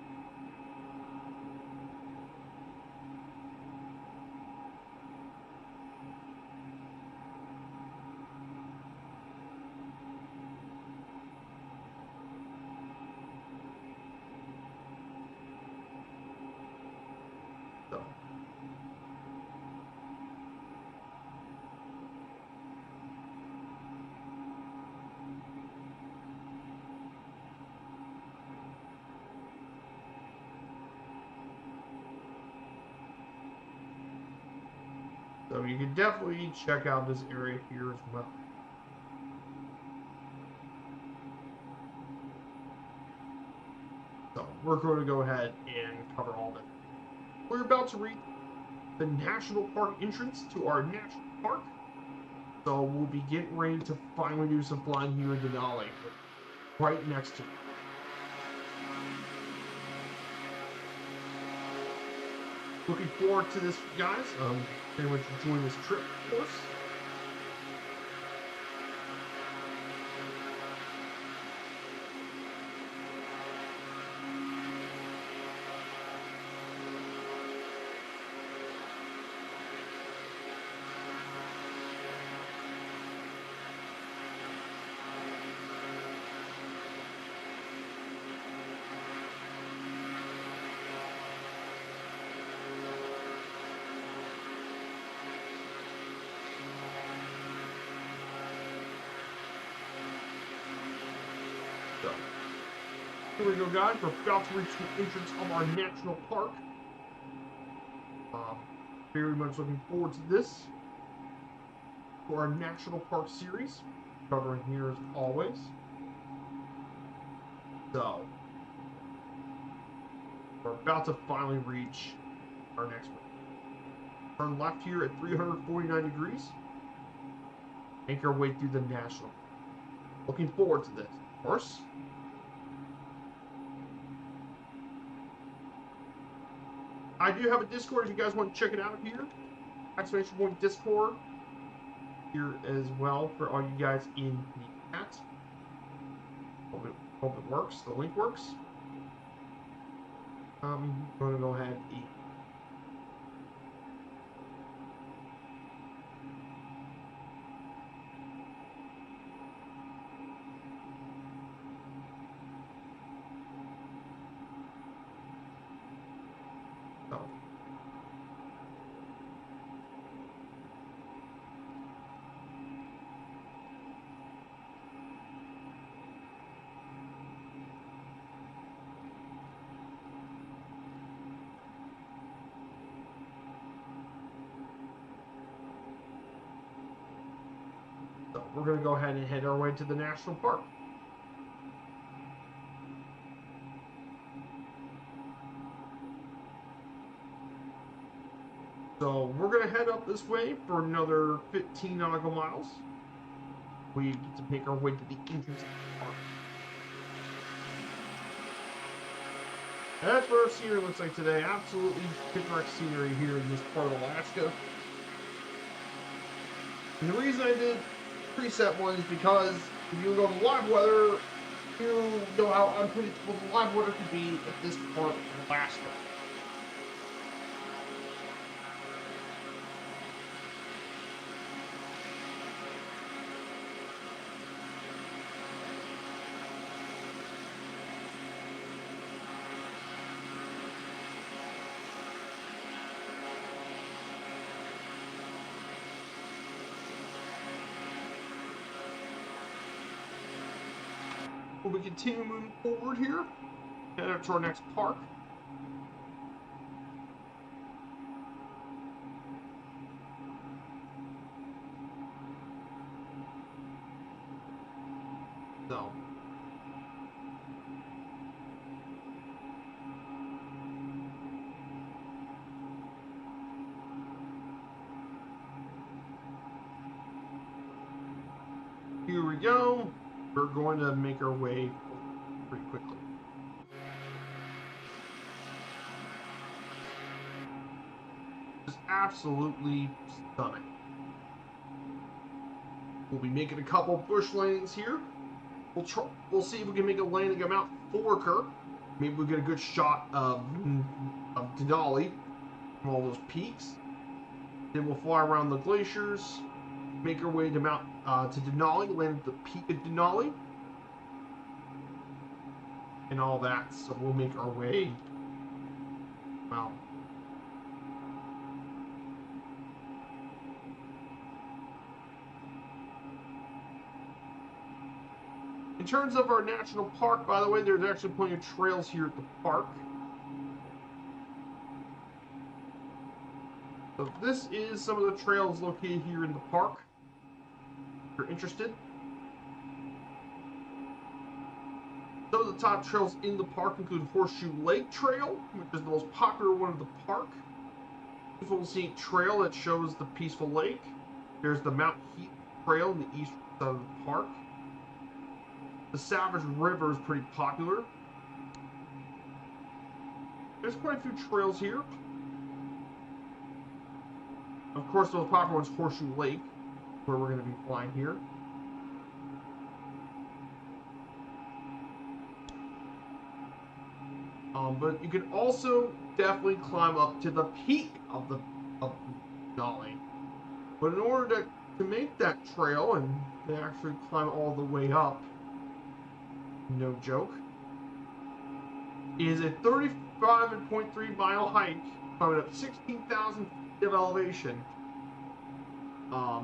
Speaker 1: So you can definitely check out this area here as well. So we're going to go ahead and cover all of it. We're about to reach the National Park entrance to our national park. So we'll be getting ready to finally do some flying here in Denali, right next to it. Looking forward to this, guys. Very much enjoying this trip, of course. So, here we go, guys. We're about to reach the entrance of our national park. Very much looking forward to this. For our national park series, covering here as always. So, We're about to finally reach our next one. Turn left here at 349 degrees. Make our way through the national. Looking forward to this, of course. I do have a Discord if you guys want to check it out here. Exclamation point Discord here as well for all you guys in the chat. Hope it works. The link works. I'm going to go ahead and eat. We're going to go ahead and head our way to the national park. So we're going to head up this way for another 15 nautical miles. We get to make our way to the entrance of the park. And that's what our scenery looks like today. Absolutely picturesque scenery here in this part of Alaska. And the reason I did preset one is because if you go to live weather, you know how unpredictable the live weather can be at this part of Alaska. We continue moving forward here, head up to our next park. So, here we go. We're going to make our way pretty quickly. Just absolutely stunning. We'll be making a couple bush landings here. We'll see if we can make a landing at Mount Forker. Maybe we'll get a good shot of Denali from all those peaks. Then we'll fly around the glaciers, make our way to to Denali, land at the peak of Denali, and all that. So we'll make our way. Wow. In terms of our national park, by the way, there's actually plenty of trails here at the park. So this is some of the trails located here in the park. If you're interested. Some of the top trails in the park include Horseshoe Lake Trail, which is the most popular one of the park. Beautiful scenic trail that shows the peaceful lake. There's the Mount Heath Trail in the eastern side of the park. The Savage River is pretty popular. There's quite a few trails here. Of course, the most popular one's Horseshoe Lake, where we're going to be flying here. But you can also definitely climb up to the peak of Denali. But in order to make that trail and to actually climb all the way up, no joke, is a 35.3 mile hike climbing up 16,000 feet of elevation.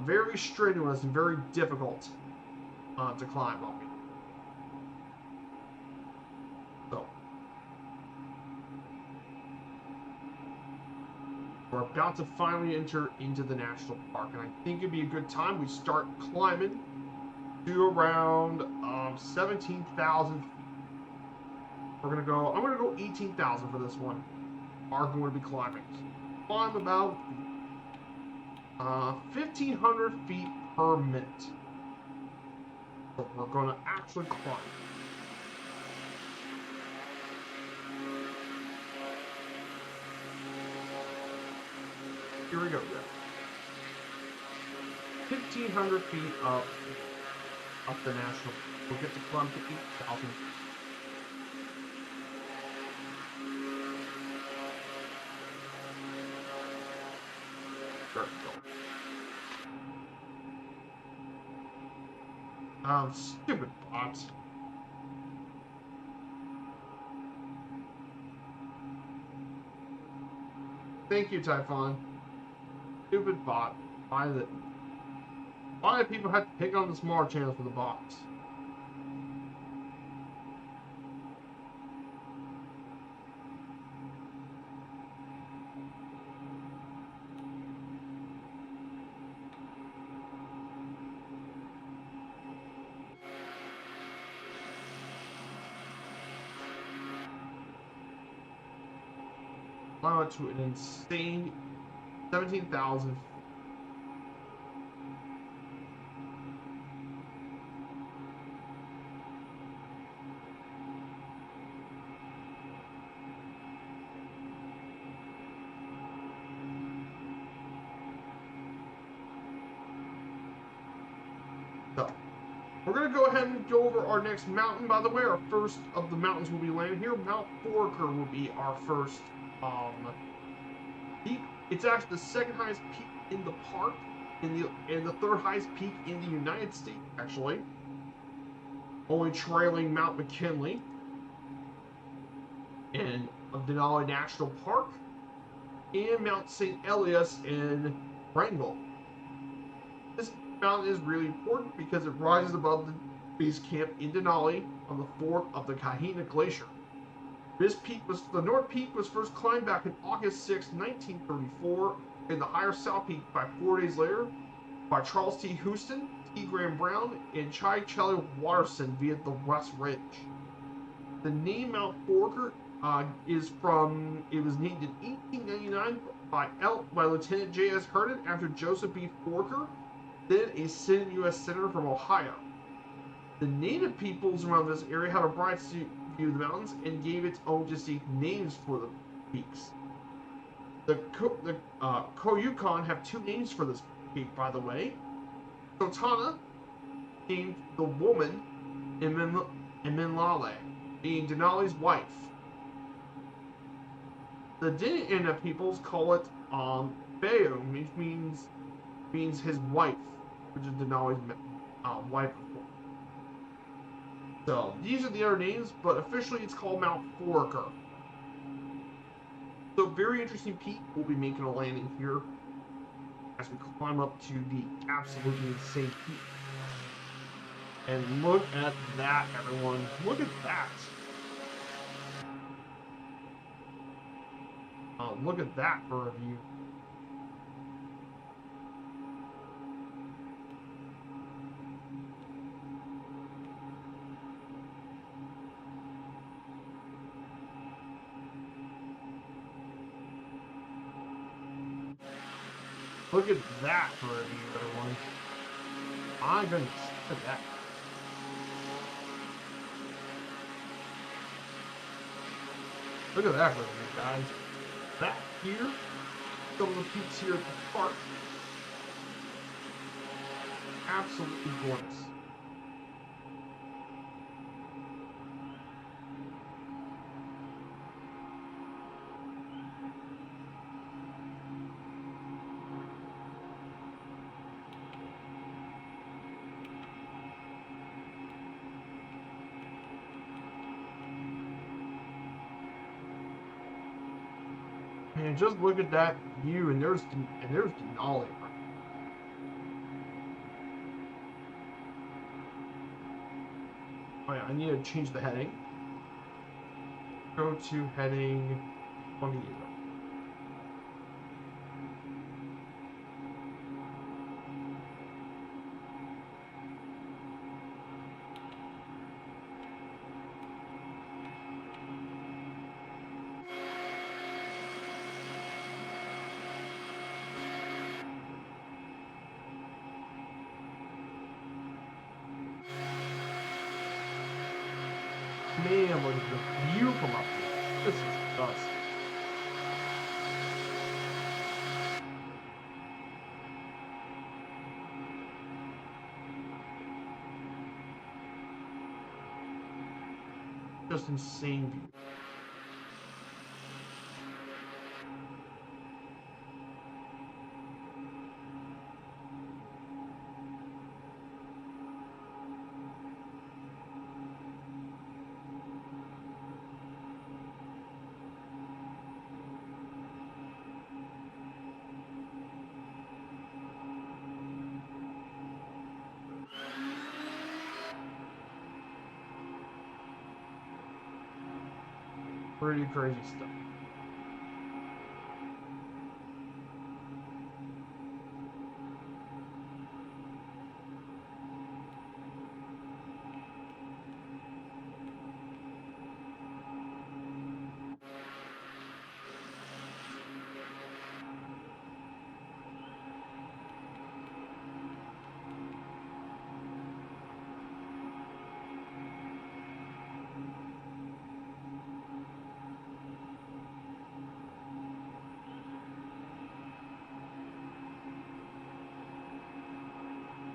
Speaker 1: Very strenuous and very difficult to climb up. So, we're about to finally enter into the national park, and I think it'd be a good time we start climbing to around 17,000 feet. I'm gonna go 18,000 for this one. Are going to be climbing. Climb about 1,500 feet per minute. So we're gonna actually climb. Here we go, yeah. 1,500 feet up the national. We'll get to climb to 8,000. There we go. Stupid bots. Thank you, Typhon. Stupid bot. Why do people have to pick on the smaller channels for the bots? Climb to an insane 17,000. So, we're going to go ahead and go over our next mountain. By the way, our first of the mountains will be landing here. Mount Foraker will be our first peak. It's actually the second highest peak in the park, and the third highest peak in the United States, actually. Only trailing Mount McKinley in Denali National Park and Mount St. Elias in Wrangell. This mountain is really important because it rises above the base camp in Denali on the fork of the Kahina Glacier. The North Peak was first climbed back on August 6, 1934, and the higher South Peak by 4 days later by Charles T. Houston, T. Graham Brown, and Chai Chelly Watterson via the West Ridge. The name Mount Foraker it was named in 1899 by Lieutenant J.S. Herndon after Joseph B. Foraker, then a sitting U.S. Senator from Ohio. The native peoples around this area had a bright view of the mountains and gave its own distinct names for the peaks. The Koyukon have two names for this peak, by the way. Sotana, named the woman, and Minlale, being Denali's wife. The Dinina peoples call it Bayo, which means his wife, which is Denali's wife. So, these are the other names, but officially it's called Mount Foraker. So, very interesting peak. We'll be making a landing here as we climb up to the absolutely insane peak. And look at that, everyone. Look at that. Look at that for a view. Look at that for a view, everyone. My goodness, look at that. Look at that for a view, guys. That here, some of the peaks here at the park. Absolutely gorgeous. And just look at that view, and there's Denali. Oh yeah, I need to change the heading. Go to heading 28. Man, look at the view from up here. This is nuts. Just insane view. Pretty crazy stuff.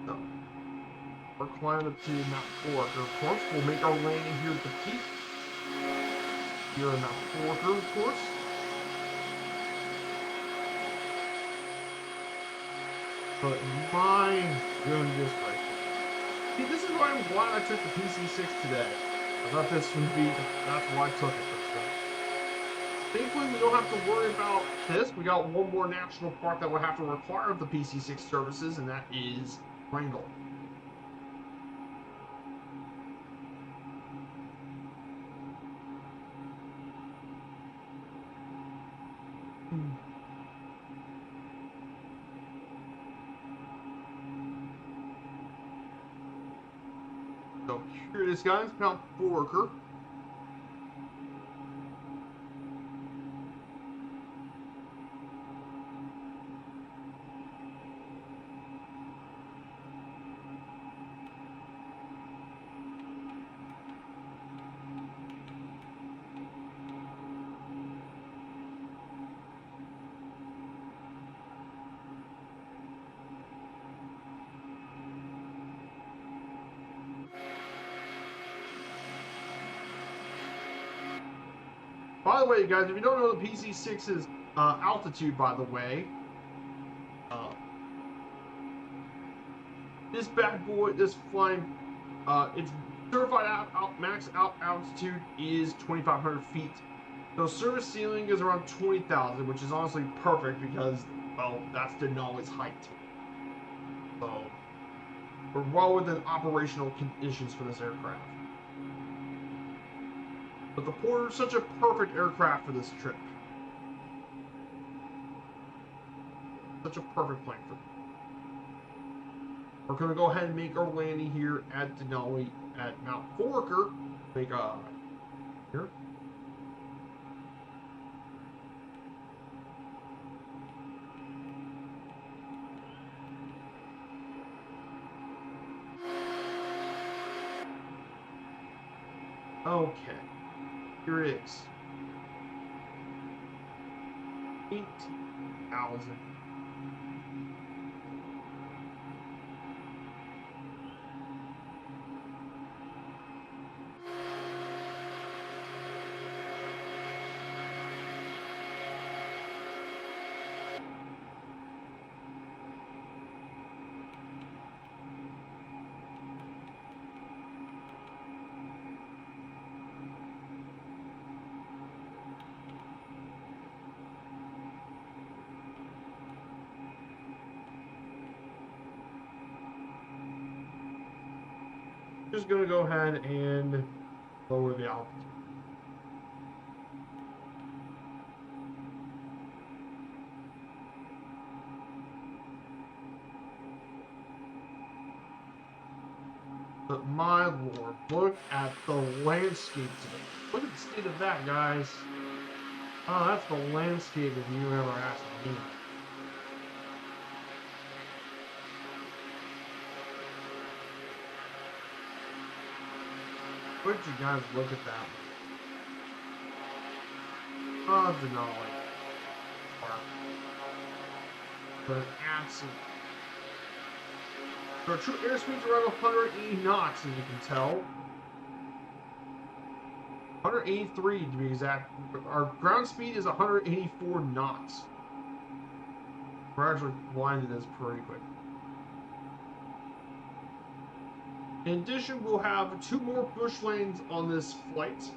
Speaker 1: So, we're climbing up to Mount Foraker. Of course, we'll make our landing here at the peak. Here in Mount Foraker, of course. But my goodness gracious. See, this is why I'm glad I took the PC6 today. I thought this would be, that's why I took it for today. Thankfully, we don't have to worry about this. We got one more national park that will have to require the PC6 services, and that is Wrangell. So here it is, guys, Mount Foraker. By the way, guys, if you don't know the PC6's altitude, by the way, this bad boy, this flying, its certified max altitude is 2,500 feet. So service ceiling is around 20,000, which is honestly perfect because, well, that's Denali's height. So we're well within operational conditions for this aircraft. But the Porter is such a perfect aircraft for this trip. Such a perfect plane for them. We're going to go ahead and make our landing here at Denali at Mount Foraker. Make here. Okay. Here it is. 8,000. Just going to go ahead and lower the altitude. But my lord, look at the landscape today. Look at the state of that, guys. Oh, that's the landscape if you ever asked me. Would you guys look at that? Oh, Denali. But absolute. Our true airspeed's around 180 knots, as you can tell. 183 to be exact. Our ground speed is 184 knots. We're actually flying this pretty quick. In addition, we'll have 2 more bush landings on this flight.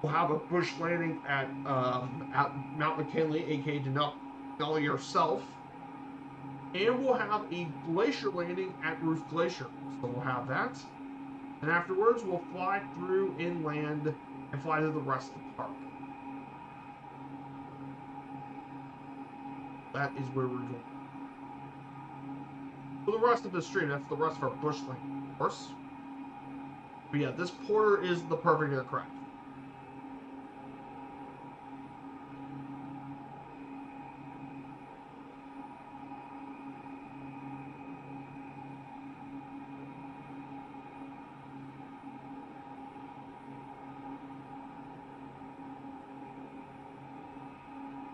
Speaker 1: We'll have a bush landing at Mount McKinley, aka Denali yourself. And we'll have a glacier landing at Ruth Glacier. So we'll have that. And afterwards, we'll fly through inland and fly to the rest of the park. That is where we're going. For the rest of the stream, that's the rest of our bush landing, of course. But yeah, this Porter is the perfect aircraft.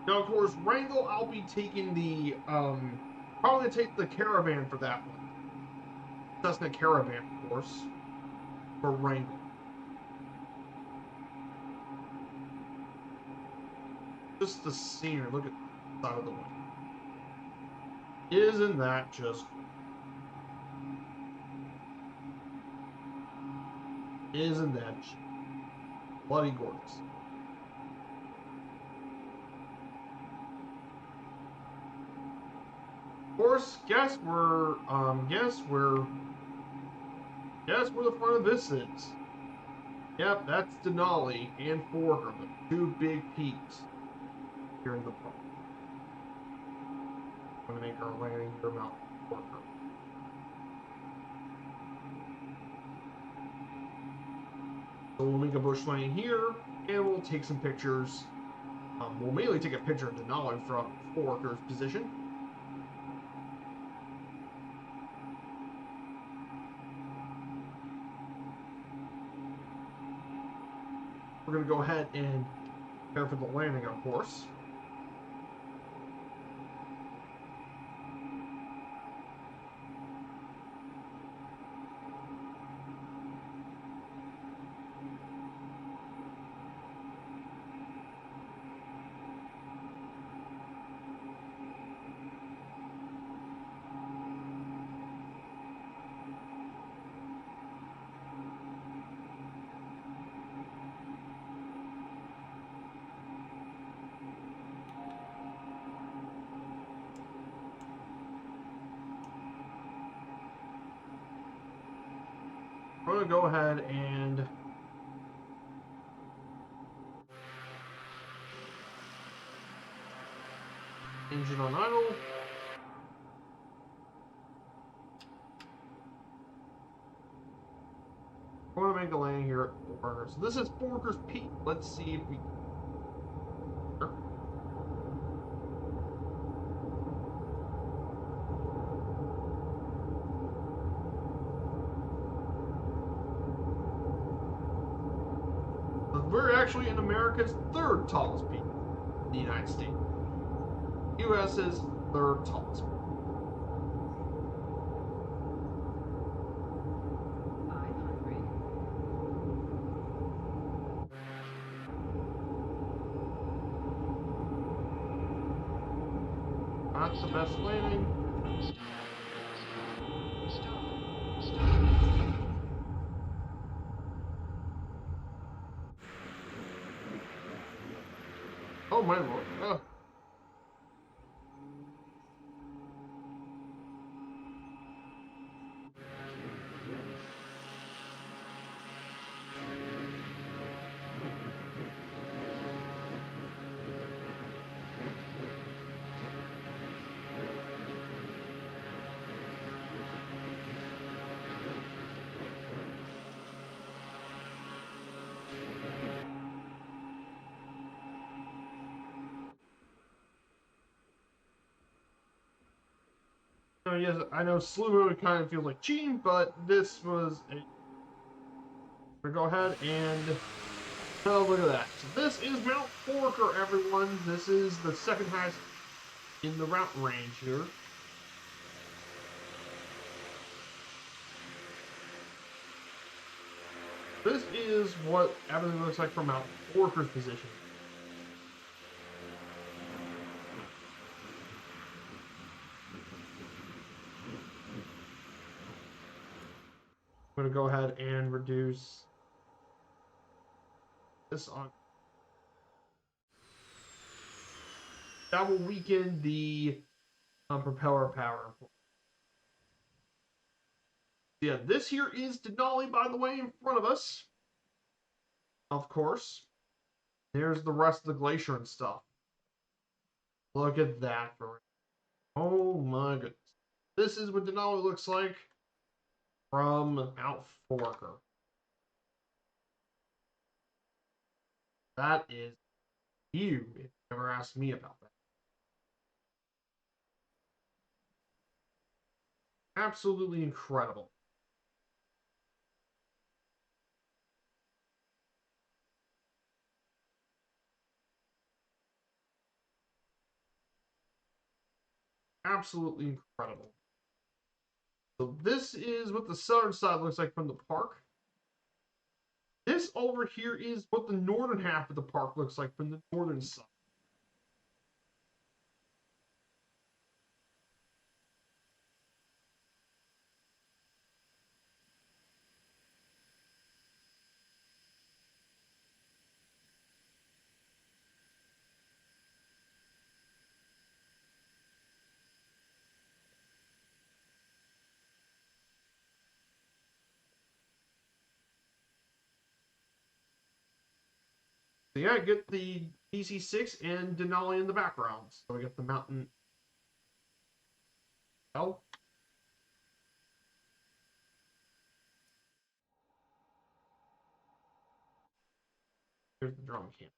Speaker 1: Now, of course, Wrangell, I'll be taking the, probably take the Caravan for that one. Cessna Caravan, of course, for Wrangell. Just the scenery, look at the side of the wing. Isn't that just... Isn't that just bloody gorgeous? Of course, guess where the front of this is. Yep, that's Denali and Forker, the 2 big peaks here in the park. I'm going to make our landing here Mount Forker. So we'll make a bush landing here, and we'll take some pictures. We'll mainly take a picture of Denali from Forker's position. We're going to go ahead and prepare for the landing, of course. We're going to go ahead and engine on idle. We're going to make a landing here at Forker. So this is Forker's Peak. Let's see if we can. We're actually in America's 3rd tallest peak in the United States. U.S.'s 3rd tallest peak. Not the best landing. Oh my lord. Oh. Yes, I know slew mode kind of feels like cheating, but this was a We're going to go ahead and, oh, look at that. So this is Mount Forker, everyone. This is the second highest in the route range here. This is what everything looks like from Mount Forker's position. I'm going to go ahead and reduce this on. That will weaken the propeller power. Yeah, this here is Denali, by the way, in front of us. Of course. There's the rest of the glacier and stuff. Look at that. Oh my goodness. This is what Denali looks like from Mount Forker. That is you, if you ever asked me about that. Absolutely incredible. Absolutely incredible. So this is what the southern side looks like from the park. This over here is what the northern half of the park looks like from the northern side. So yeah, get the DC-6 and Denali in the background. So we get the mountain L. Here's the drum camp.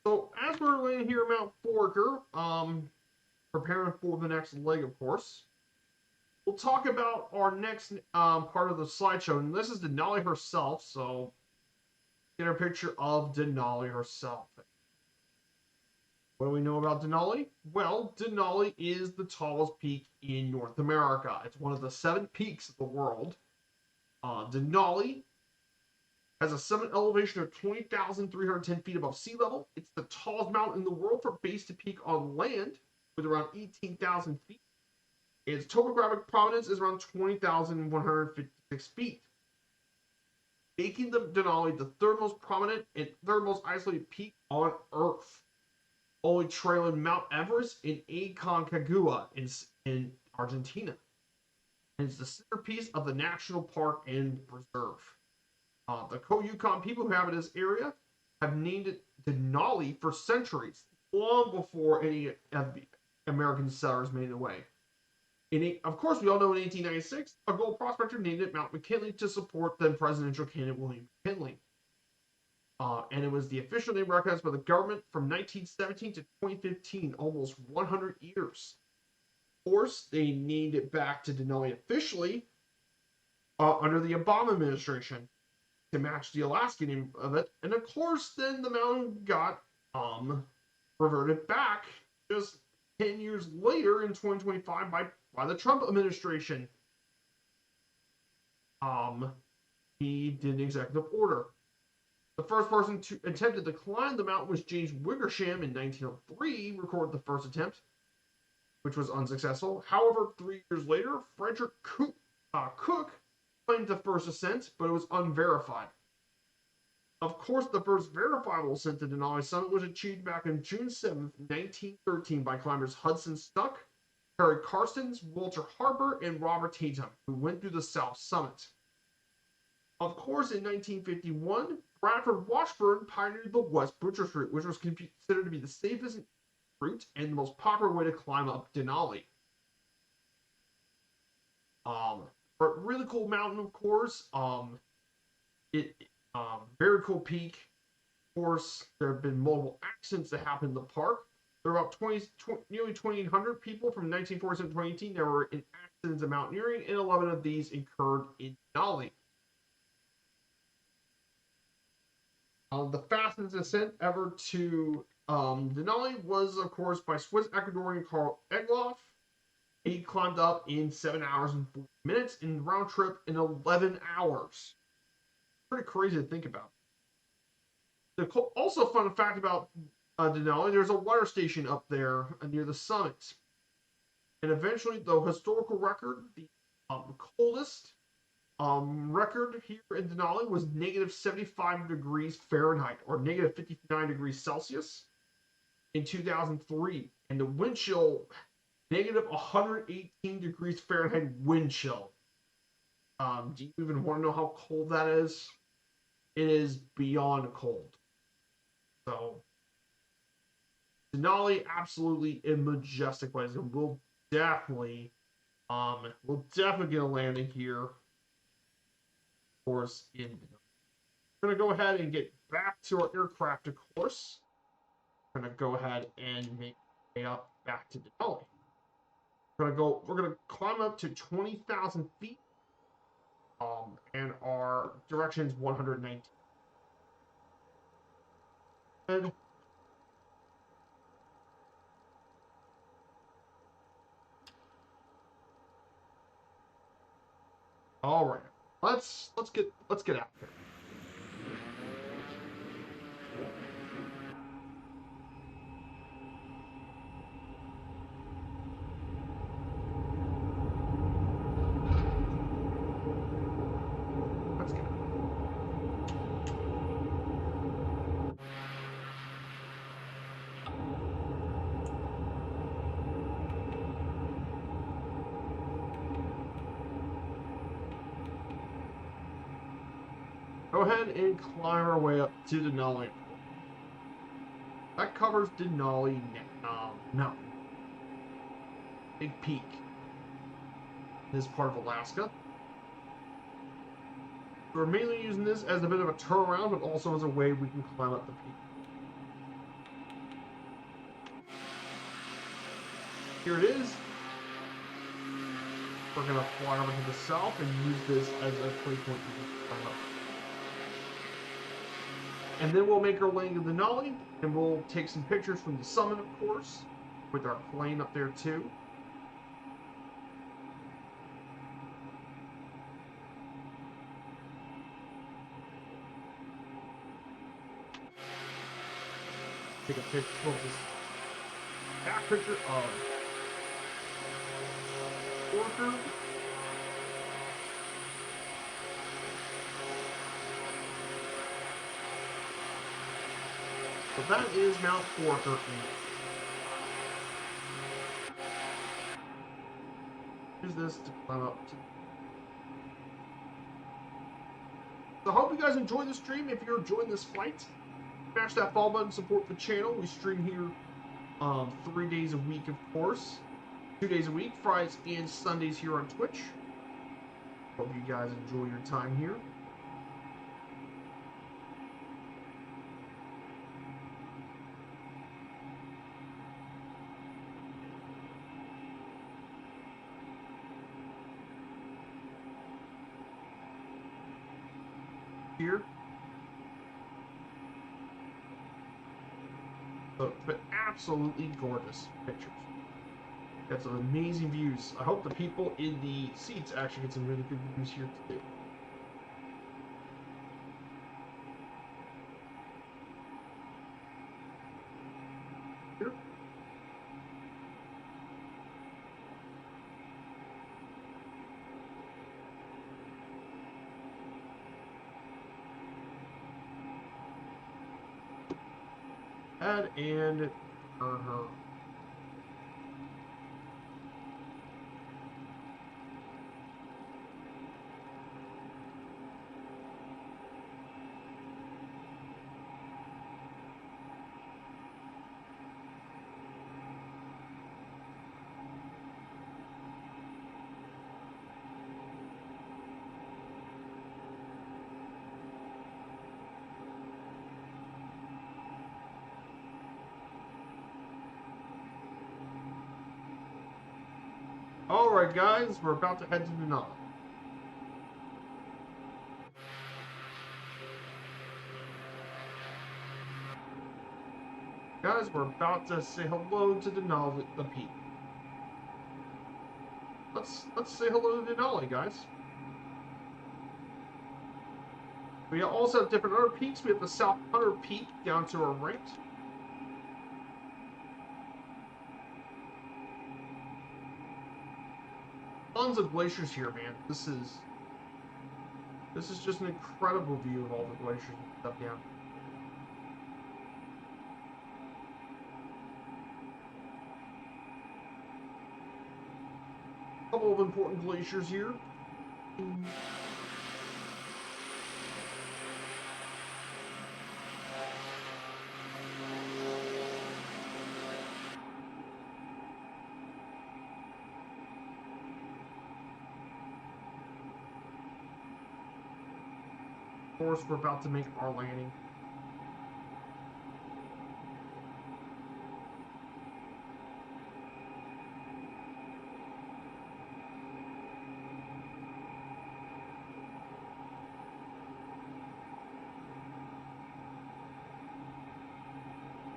Speaker 1: So as we're laying here Mount Forker, preparing for the next leg, of course, we'll talk about our next part of the slideshow. And this is Denali herself, so get a picture of Denali herself. What do we know about Denali? Well, Denali is the tallest peak in North America. It's one of the 7 peaks of the world. Denali has a summit elevation of 20,310 feet above sea level. It's the tallest mountain in the world from base to peak on land, with around 18,000 feet. Its topographic prominence is around 20,156 feet, making the Denali the third most prominent and third most isolated peak on Earth, only trailing Mount Everest in Aconcagua in Argentina. And it's the centerpiece of the national park and preserve. The Co-Yukon people who inhabit this area have named it Denali for centuries, long before any American settlers made it away. Of course, we all know in 1896, a gold prospector named it Mount McKinley to support then presidential candidate William McKinley. And it was the official name recognized by the government from 1917 to 2015, almost 100 years. Of course, they named it back to Denali officially under the Obama administration to match the Alaska name of it. And of course, then the mountain got reverted back just 10 years later in 2025 by the Trump administration. He did an executive order. The first person to attempt to climb the mountain was James Wickersham in 1903, recorded the first attempt, which was unsuccessful. However, 3 years later, Frederick Cook claimed the first ascent, but it was unverified. Of course, the first verifiable ascent to Denali Summit was achieved back on June 7th, 1913 by climbers Hudson Stuck, Harry Carstens, Walter Harper, and Robert Tatum, who went through the South Summit. Of course, in 1951, Bradford Washburn pioneered the West Butchers route, which was considered to be the safest route and the most popular way to climb up Denali. But really cool mountain, of course. It Very cool peak. Of course, there have been multiple accidents that happened in the park. There were about nearly 2,800 people from 1947 to 2018 that were in accidents of mountaineering, and 11 of these occurred in Denali. The fastest ascent ever to Denali was, of course, by Swiss Ecuadorian Karl Egloff. He climbed up in 7 hours and 40 minutes, and round trip in 11 hours. Pretty crazy to think about. Also, fun fact about Denali, there's a water station up there near the summit. And eventually, the historical record, the coldest record here in Denali was negative 75 degrees Fahrenheit, or negative 59 degrees Celsius in 2003. And the wind chill, negative 118 degrees Fahrenheit wind chill. Do you even want to know how cold that is? It is beyond cold. So, Denali, absolutely a majestic place, and we'll definitely get a landing here. Of course, we're gonna go ahead and get back to our aircraft, of course. We're gonna go ahead and make our way up back to Denali. We're gonna climb up to 20,000 feet. And our direction is 119. Good. All right, let's get out there. Let's get. Go ahead and climb our way up to Denali. That covers Denali Mountain. Big peak. This part of Alaska. We're mainly using this as a bit of a turnaround, but also as a way we can climb up the peak. Here it is. We're going to fly over to the south and use this as a place point to climb up. And then we'll make our way into Denali, and we'll take some pictures from the summit, of course, with our plane up there too. Take a picture of this back picture of Porker. So that is Mount Porker. Use this to climb up to. So I hope you guys enjoy the stream. If you're enjoying this flight, smash that follow button, support the channel. We stream here 3 days a week, of course. 2 days a week, Fridays and Sundays here on Twitch. Hope you guys enjoy your time here. Here. But absolutely gorgeous pictures. Got some amazing views. I hope the people in the seats actually get some really good views here too. Here. And her. Alright guys, we're about to head to Denali. Guys, we're about to say hello to Denali, the peak. Let's say hello to Denali, guys. We also have different other peaks. We have the South Hunter Peak down to our right. Tons of glaciers here, man. This is just an incredible view of all the glaciers and stuff down. A couple of important glaciers here. Of course, we're about to make our landing.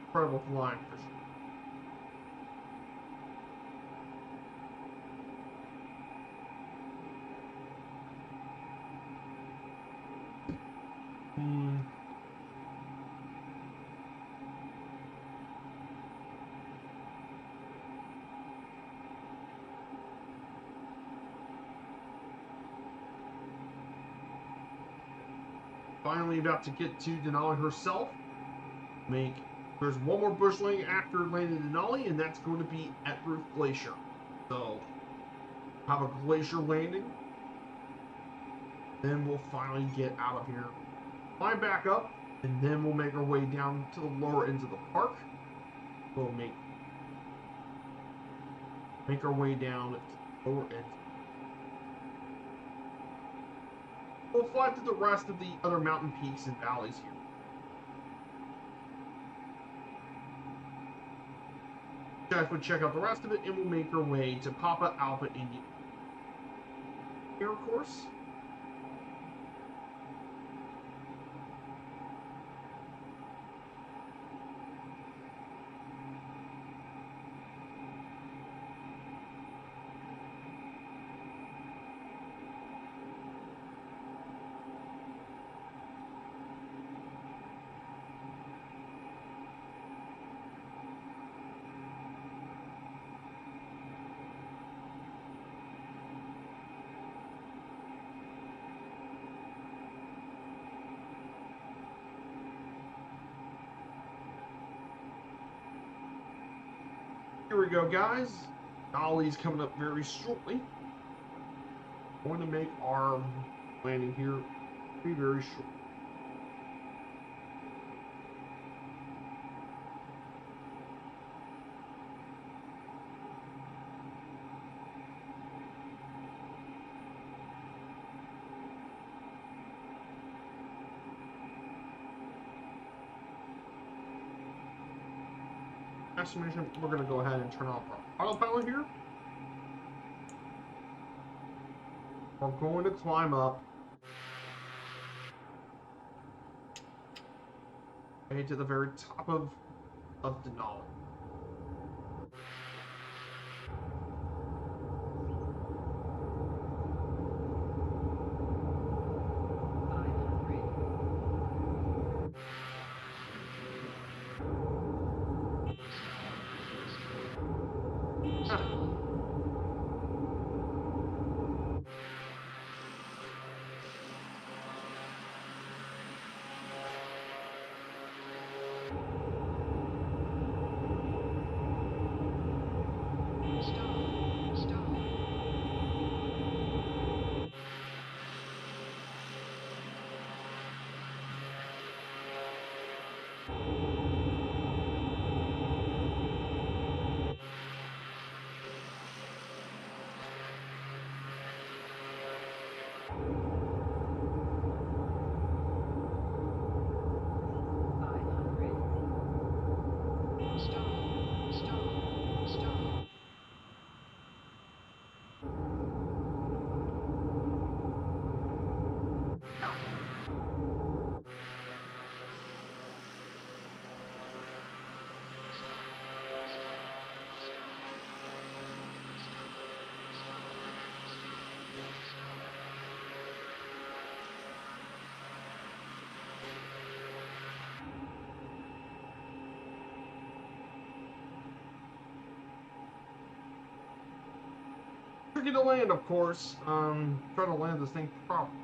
Speaker 1: Incredible flying for sure. Finally about to get to Denali herself. There's one more bush landing after landing Denali, and that's going to be at Ruth Glacier. So have a glacier landing. Then we'll finally get out of here. Climb back up, and then we'll make our way down to the lower ends of the park. We'll make our way down to the lower ends. We'll fly through the rest of the other mountain peaks and valleys here. Guys would check out the rest of it, and we'll make our way to Papa Alpha India. Here, of course. Here we go, guys. Denali's coming up very shortly. Going to make our landing here very short. Estimation, we're going to go ahead and turn off our autopilot here. We're going to climb up to the very top of Denali. tricky to land, of course. Try to land this thing properly.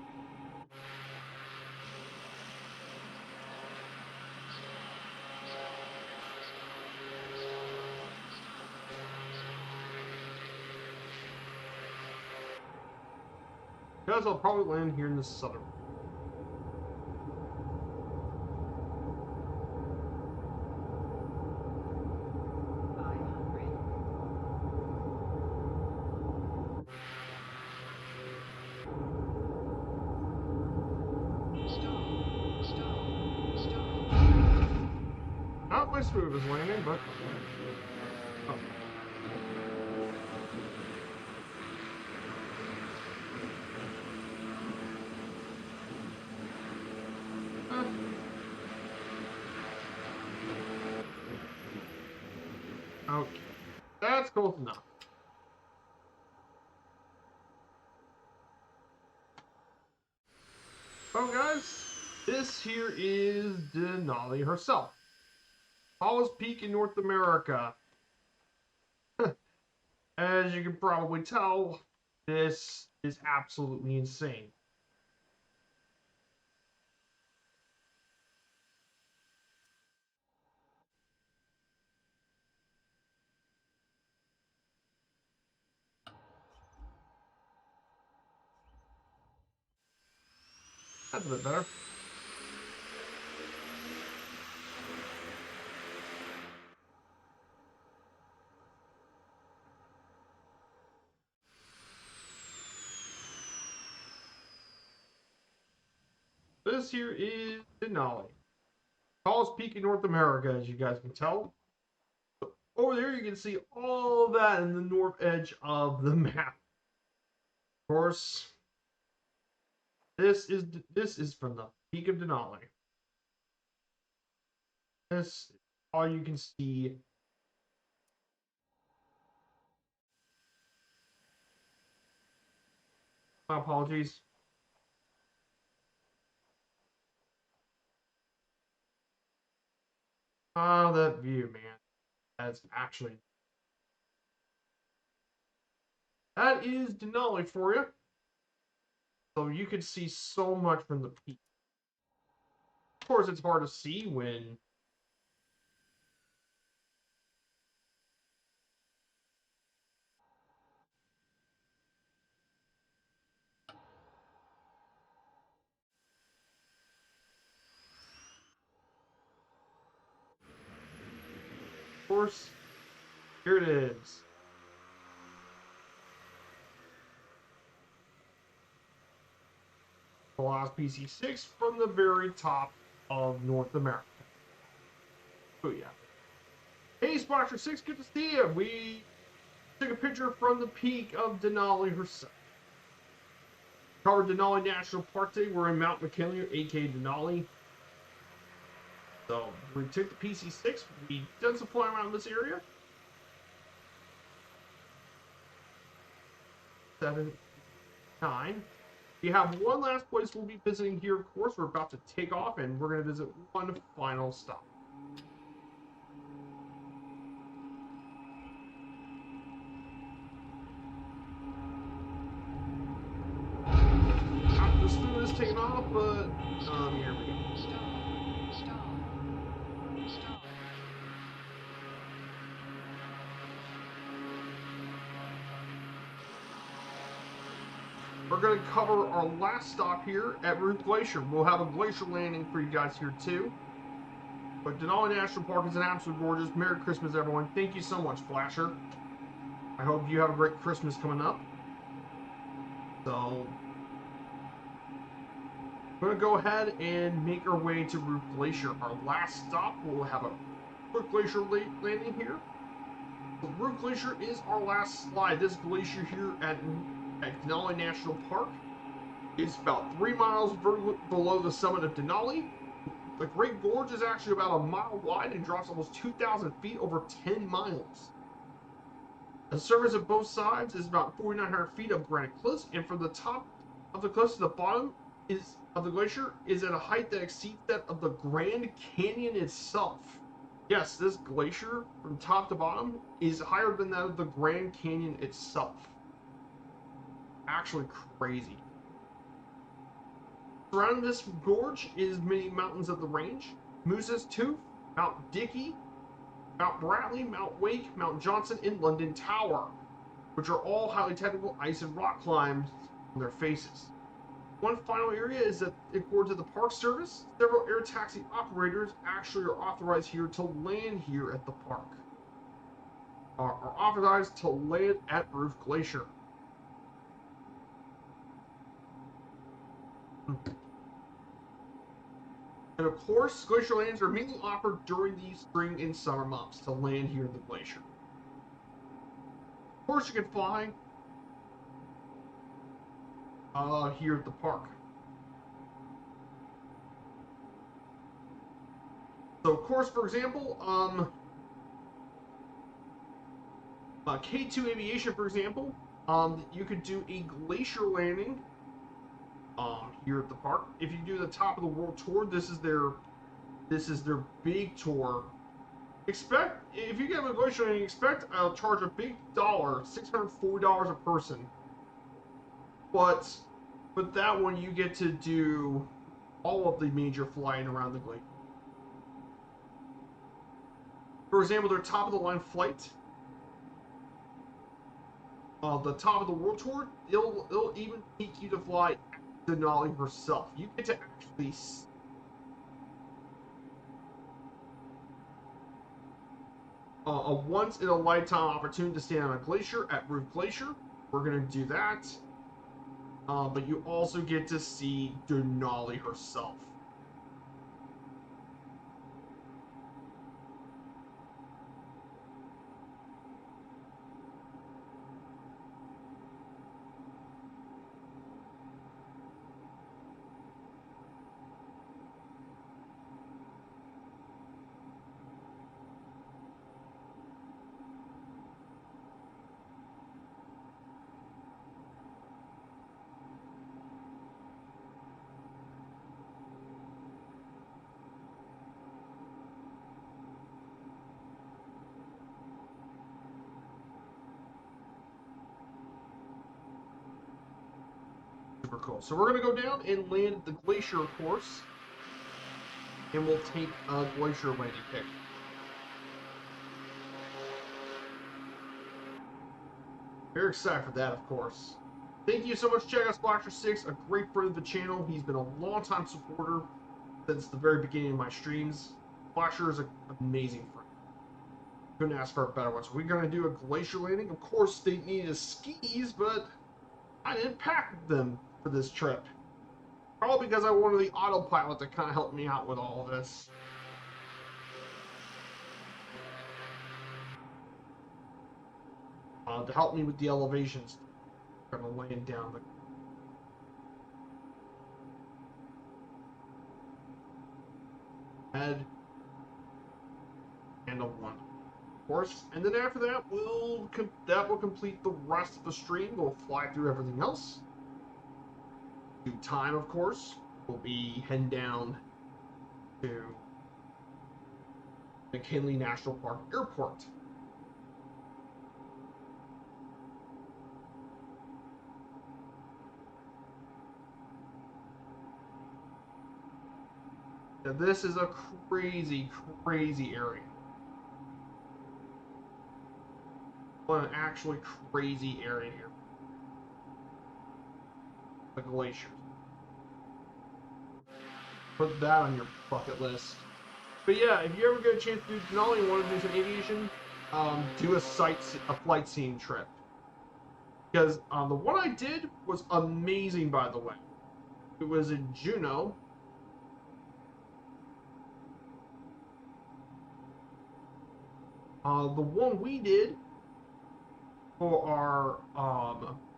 Speaker 1: Because I'll probably land here in the southern. Not my smoothest landing, but oh. Okay, that's close enough. Well, guys, this here is Denali herself. Tallest peak in North America. As you can probably tell, this is absolutely insane. That's a bit better. This here is Denali. Tallest peak in North America, as you guys can tell. Over there, you can see all of that in the north edge of the map. Of course, this is from the peak of Denali. This is all you can see. My apologies. Oh, that view, man. That's actually... That is Denali for you. So you can see so much from the peak. Of course, it's hard to see when... Of course, here it is. The last PC6 from the very top of North America. Oh yeah. Hey Splasher 6, good to see you. We took a picture from the peak of Denali herself. Covered Denali National Park today. We're in Mount McKinley, aka Denali. So we took the PC6. We done some flying around this area. 7, 9. We have one last place we'll be visiting here, of course. We're about to take off, and we're going to visit one final stop. The spoon is taking off, but here we go. We're going to cover our last stop here at Ruth Glacier. We'll have a glacier landing for you guys here too. But Denali National Park is an absolute gorgeous. Merry Christmas, everyone. Thank you so much, Flasher. I hope you have a great Christmas coming up. So, we're going to go ahead and make our way to Ruth Glacier. Our last stop, we'll have a quick glacier landing here. So Ruth Glacier is our last slide. This glacier here at Denali National Park is about 3 miles below the summit of Denali. The Great Gorge is actually about a mile wide and drops almost 2,000 feet over 10 miles. The surface of both sides is about 4,900 feet of granite cliffs, and from the top of the cliffs to the bottom of the glacier is at a height that exceeds that of the Grand Canyon itself. Yes, this glacier from top to bottom is higher than that of the Grand Canyon itself. actually crazy. Surrounding this gorge is many mountains of the range: Moose's Tooth, Mount Dickey, Mount Bradley, Mount Wake, Mount Johnson, and London Tower, which are all highly technical ice and rock climbs on their faces. One final area is that, according to the Park Service, several air taxi operators actually are authorized here to land here at the park. Are authorized to land at Roof Glacier. And of course, glacier landings are mainly offered during the spring and summer months to land here in the glacier. Of course, you can fly here at the park. So, of course, for example, K2 Aviation, for example, you could do a glacier landing here at the park. If you do the Top of the World tour, this is their big tour. Expect, if you get a glacier landing, expect I'll charge a big dollar, $640 a person. But that one you get to do all of the major flying around the glacier. For example, their top of the line flight, the Top of the World tour, it'll even teach you to fly Denali herself. You get to actually a once in a lifetime opportunity to stand on a glacier at Roof Glacier. We're gonna do that. But you also get to see Denali herself. Super cool. So we're gonna go down and land at the glacier, of course, and we'll take a glacier landing pick. Very excited for that, of course. Thank you so much. Check out Splasher6, a great friend of the channel. He's been a long-time supporter since the very beginning of my streams. Splasher is an amazing friend. Couldn't ask for a better one. So we're going to do a glacier landing. Of course, they needed skis, but I didn't pack them for this trip. Probably because I wanted the autopilot to kind of help me out with all of this. To help me with the elevations. I'm going to land down the head and a one. Of course, and then after that, that will complete the rest of the stream. We'll fly through everything else. Due time, of course, we'll be heading down to McKinley National Park Airport. Now, this is a crazy, crazy area. An actually crazy area here. The glaciers. Put that on your bucket list. But yeah, if you ever get a chance to do Denali and want to do some aviation, do a flight scene trip. Because the one I did was amazing, by the way. It was in Juneau. The one we did for our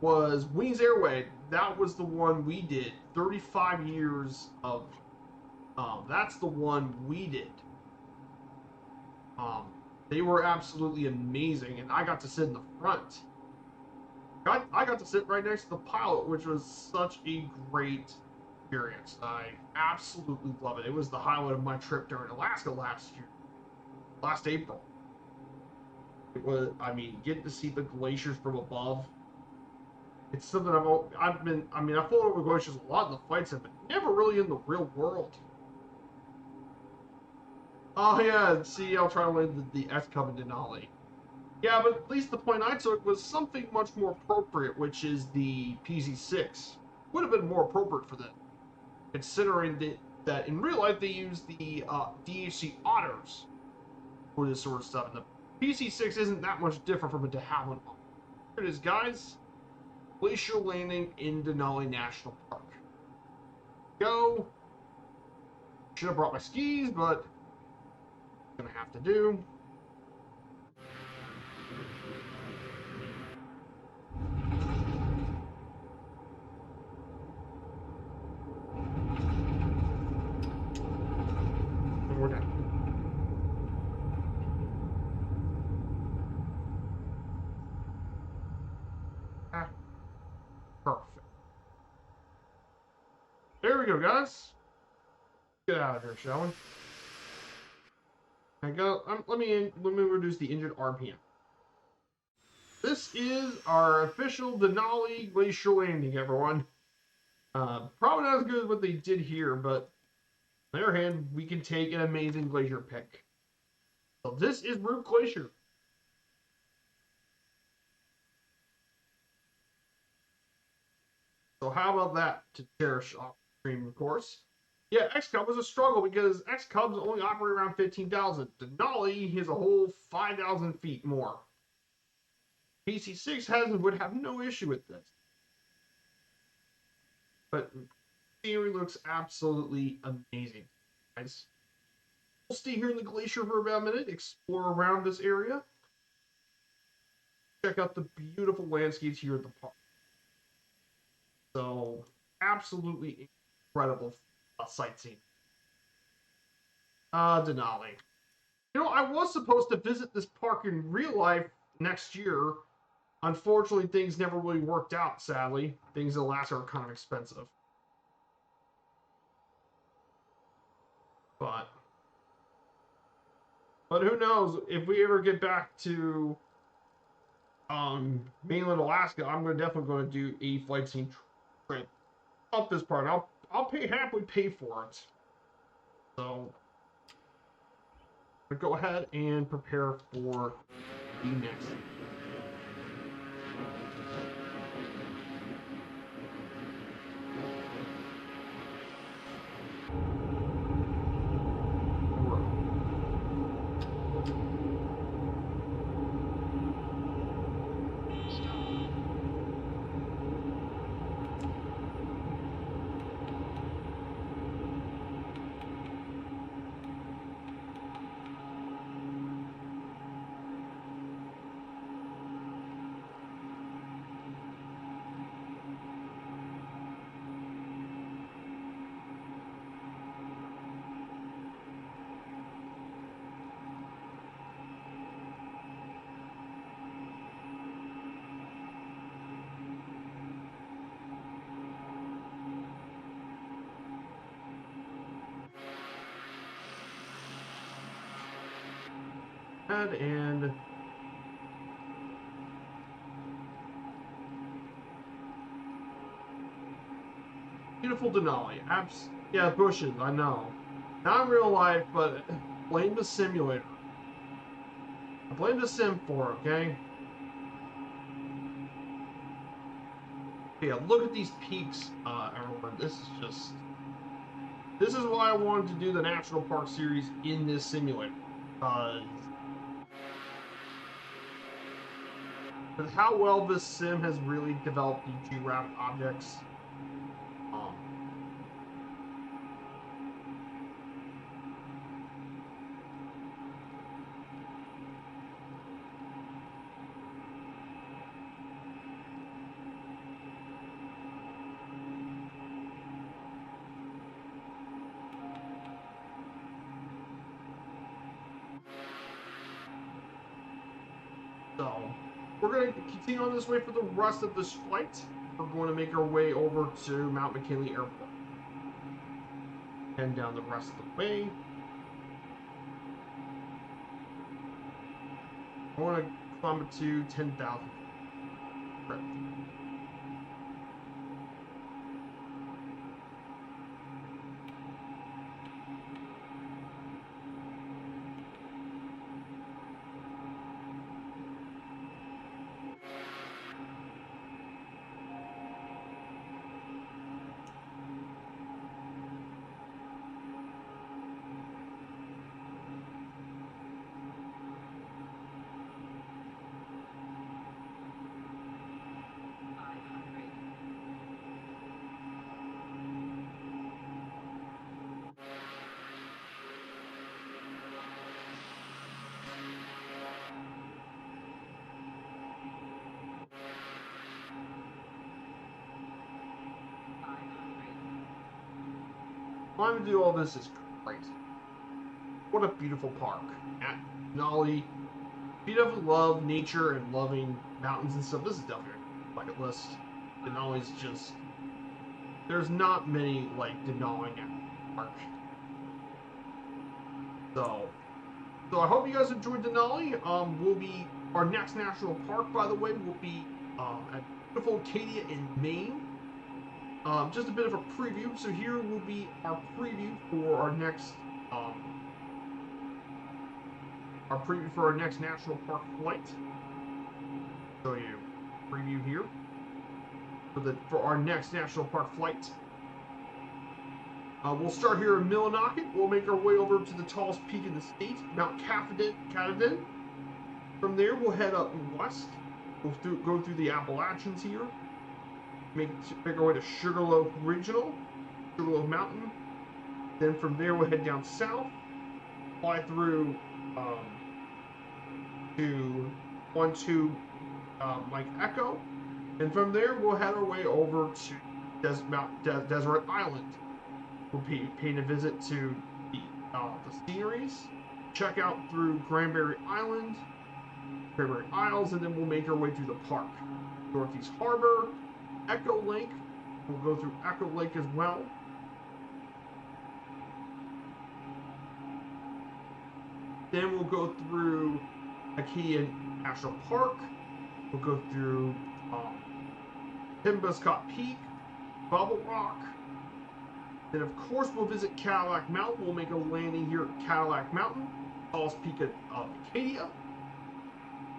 Speaker 1: was Wings Airway. That was the one we did. 35 years of that's the one we did. They were absolutely amazing, and I got to sit in the front. I got to sit right next to the pilot, which was such a great experience. I absolutely love it. It was the highlight of my trip during Alaska last April. It was, I mean, getting to see the glaciers from above It's something I've been. I mean, I flown over glaciers a lot in the fights, but never really in the real world. Oh yeah, see, I'll try to land the X Cub in Denali. Yeah, but at least the point I took was something much more appropriate, which is the PZ6. Would have been more appropriate for that, considering that in real life they use the DHC otters for this sort of stuff. And the PC6 isn't that much different from a de Havilland. Here it is, guys. Glacier landing in Denali National Park. Go. Should have brought my skis, but gonna have to do. And we're done. Ah, perfect. There we go, guys. Get out of here, shall we? I go. Let me reduce the engine RPM. This is our official Denali Glacier landing, everyone. Probably not as good as what they did here, but on the other hand, we can take an amazing glacier pick. So this is Root Glacier. So how about that to cherish off stream, of course? Yeah, X Cub was a struggle because X Cubs only operate around 15,000. Denali is a whole 5,000 feet more. PC6 would have no issue with this. But scenery looks absolutely amazing, guys. We'll stay here in the glacier for about a minute, explore around this area, check out the beautiful landscapes here at the park. So, absolutely incredible sightseeing. Denali. You know, I was supposed to visit this park in real life next year. Unfortunately, things never really worked out, sadly. Things in Alaska are kind of expensive. But who knows? If we ever get back to mainland Alaska, I'm definitely going to do a flight scene trip up this part. I'll happily pay for it. So go ahead and prepare for the next. And beautiful Denali. Yeah, bushes, I know. Not in real life, but blame the simulator. I blame the sim for it, okay? Yeah, look at these peaks, everyone. This is why I wanted to do the National Park series in this simulator. With how well this sim has really developed the geographic objects. So, we're going to continue on this way for the rest of this flight. We're going to make our way over to Mount McKinley Airport. Head down the rest of the way. I want to climb it to 10,000. climbing through all this is crazy. What a beautiful park at Denali. If you definitely love nature and loving mountains and stuff, this is definitely a bucket list. Denali's just, there's not many like Denali Park. So I hope you guys enjoyed Denali. We'll be, our next national park, by the way, will be at beautiful Acadia in Maine. Just a bit of a preview. So here will be our preview for our next national park flight. Show you preview here for our next national park flight. We'll start here in Millinocket. We'll make our way over to the tallest peak in the state, Mount Katahdin. From there, we'll head up west. We'll go through the Appalachians here. Make our way to Sugarloaf Mountain. Then from there, we'll head down south, fly through to 12 Mike Echo, and from there, we'll head our way over to Deseret Island. We'll be paying a visit to the sceneries, check out through Cranberry Isles, and then we'll make our way through the park. Northeast Harbor, Echo Lake. We'll go through Echo Lake as well. Then we'll go through Acadia National Park. We'll go through Timbascott Peak, Bubble Rock. Then, of course, we'll visit Cadillac Mountain. We'll make a landing here at Cadillac Mountain, tallest peak of Acadia.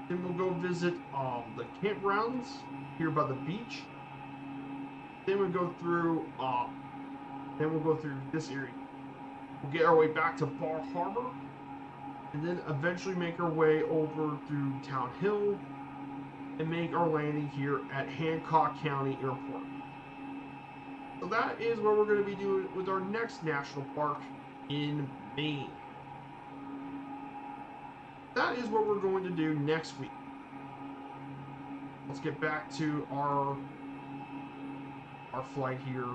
Speaker 1: Then we'll go visit the campgrounds here by the beach. Then we'll go through this area. We'll get our way back to Bar Harbor, and then eventually make our way over through Town Hill and make our landing here at Hancock County Airport. So that is what we're going to be doing with our next national park in Maine. That is what we're going to do next week. Let's get back to our flight here.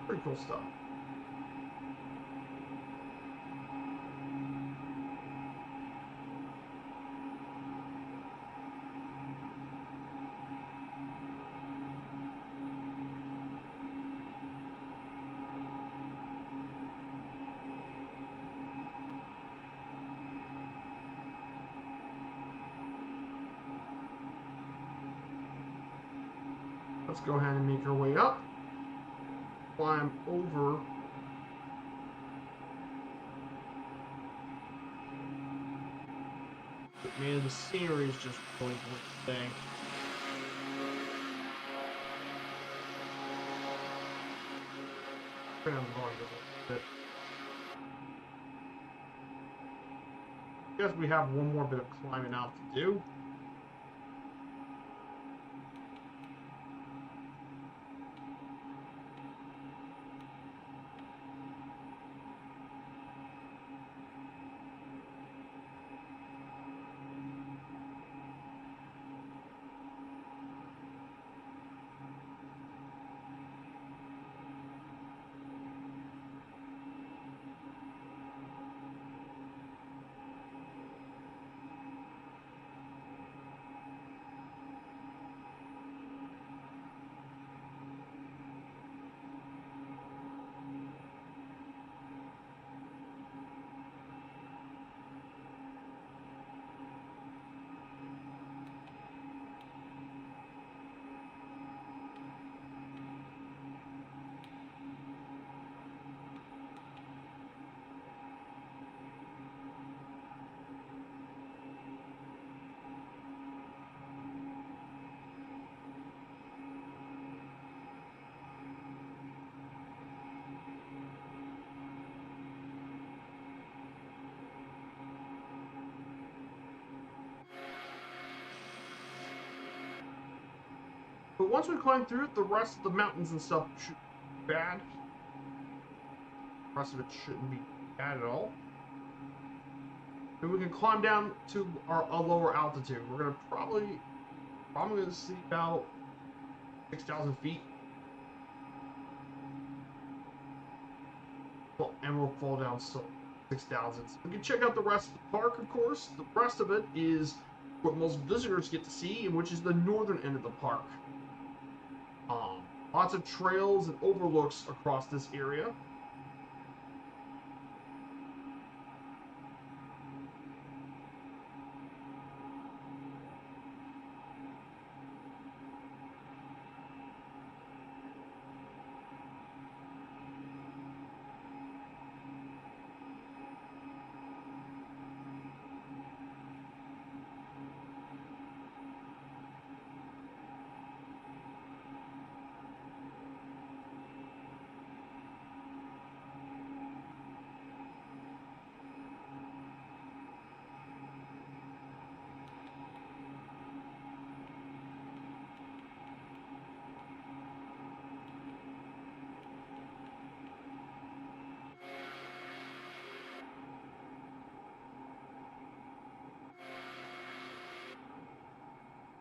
Speaker 1: Pretty cool stuff. Let's go ahead and make our way up. Climb over but man, the scenery is just really good thing. Turn on the volume a little bit. I guess we have one more bit of climbing out to do. But once we climb through it, the rest of the mountains and stuff should be bad. The rest of it shouldn't be bad at all. And we can climb down to a lower altitude. We're gonna probably gonna see about 6,000 feet. Well, and we'll fall down so 6,000. So we can check out the rest of the park, of course. The rest of it is what most visitors get to see, and which is the northern end of the park. Lots of trails and overlooks across this area.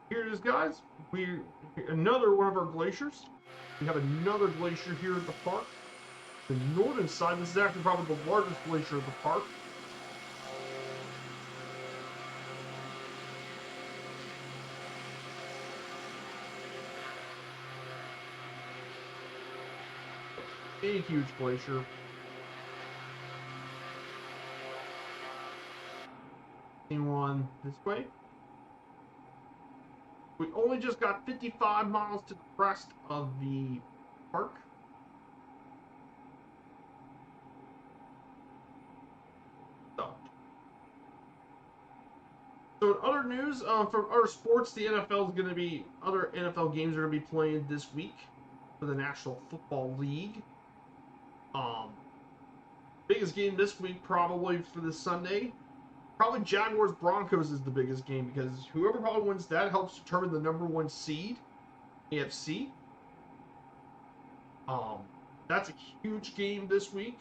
Speaker 1: Here it is, guys. Another one of our glaciers. We have another glacier here at the park. The northern side, this is actually probably the largest glacier of the park. A huge glacier. One this way. We only just got 55 miles to the crest of the park. So in other news, from other sports, the NFL is going to be, other NFL games are going to be playing this week for the National Football League. Biggest game this week probably for this Sunday. Probably Jaguars Broncos is the biggest game because whoever probably wins that helps determine the #1 seed, AFC. That's a huge game this week.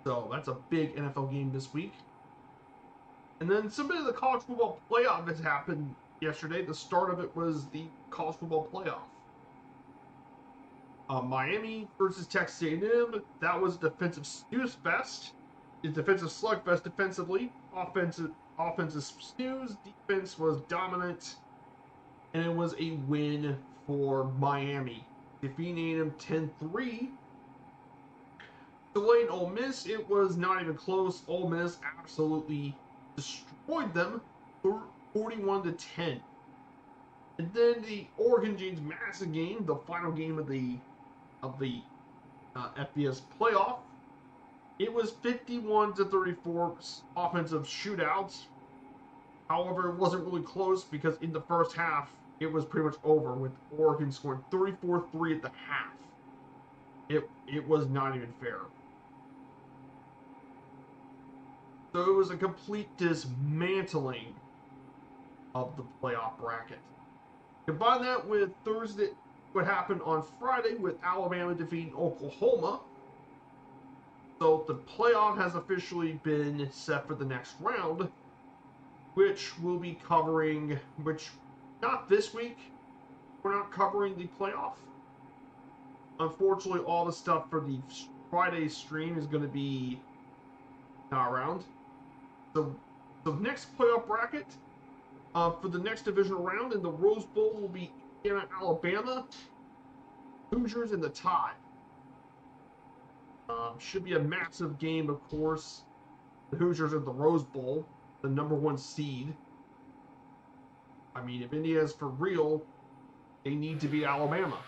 Speaker 1: So that's a big NFL game this week. And then some bit of the college football playoff has happened yesterday. The start of it was the college football playoff. Miami versus Texas A&M. That was defensive snooze fest. It's defensive slugfest defensively. Offensive snooze. Defense was dominant. And it was a win for Miami. Defeating A&M 10-3. Delaying Ole Miss, it was not even close. Ole Miss absolutely destroyed them 41-10. And then the Oregon Ducks massive game, the final game of the FBS playoff. It was 51-34 offensive shootouts. However, it wasn't really close because in the first half, it was pretty much over with Oregon scoring 34-3 at the half. It was not even fair. So it was a complete dismantling of the playoff bracket. Combine that with Thursday, what happened on Friday with Alabama defeating Oklahoma. So the playoff has officially been set for the next round, which we'll be covering, which not this week. We're not covering the playoff. Unfortunately, all the stuff for the Friday stream is going to be not around. So the next playoff bracket for the next divisional round in the Rose Bowl will be Indiana, Alabama, Hoosiers in the Tide. Should be a massive game, of course. The Hoosiers at the Rose Bowl, the #1 seed. I mean, if Indiana's for real, they need to beat Alabama.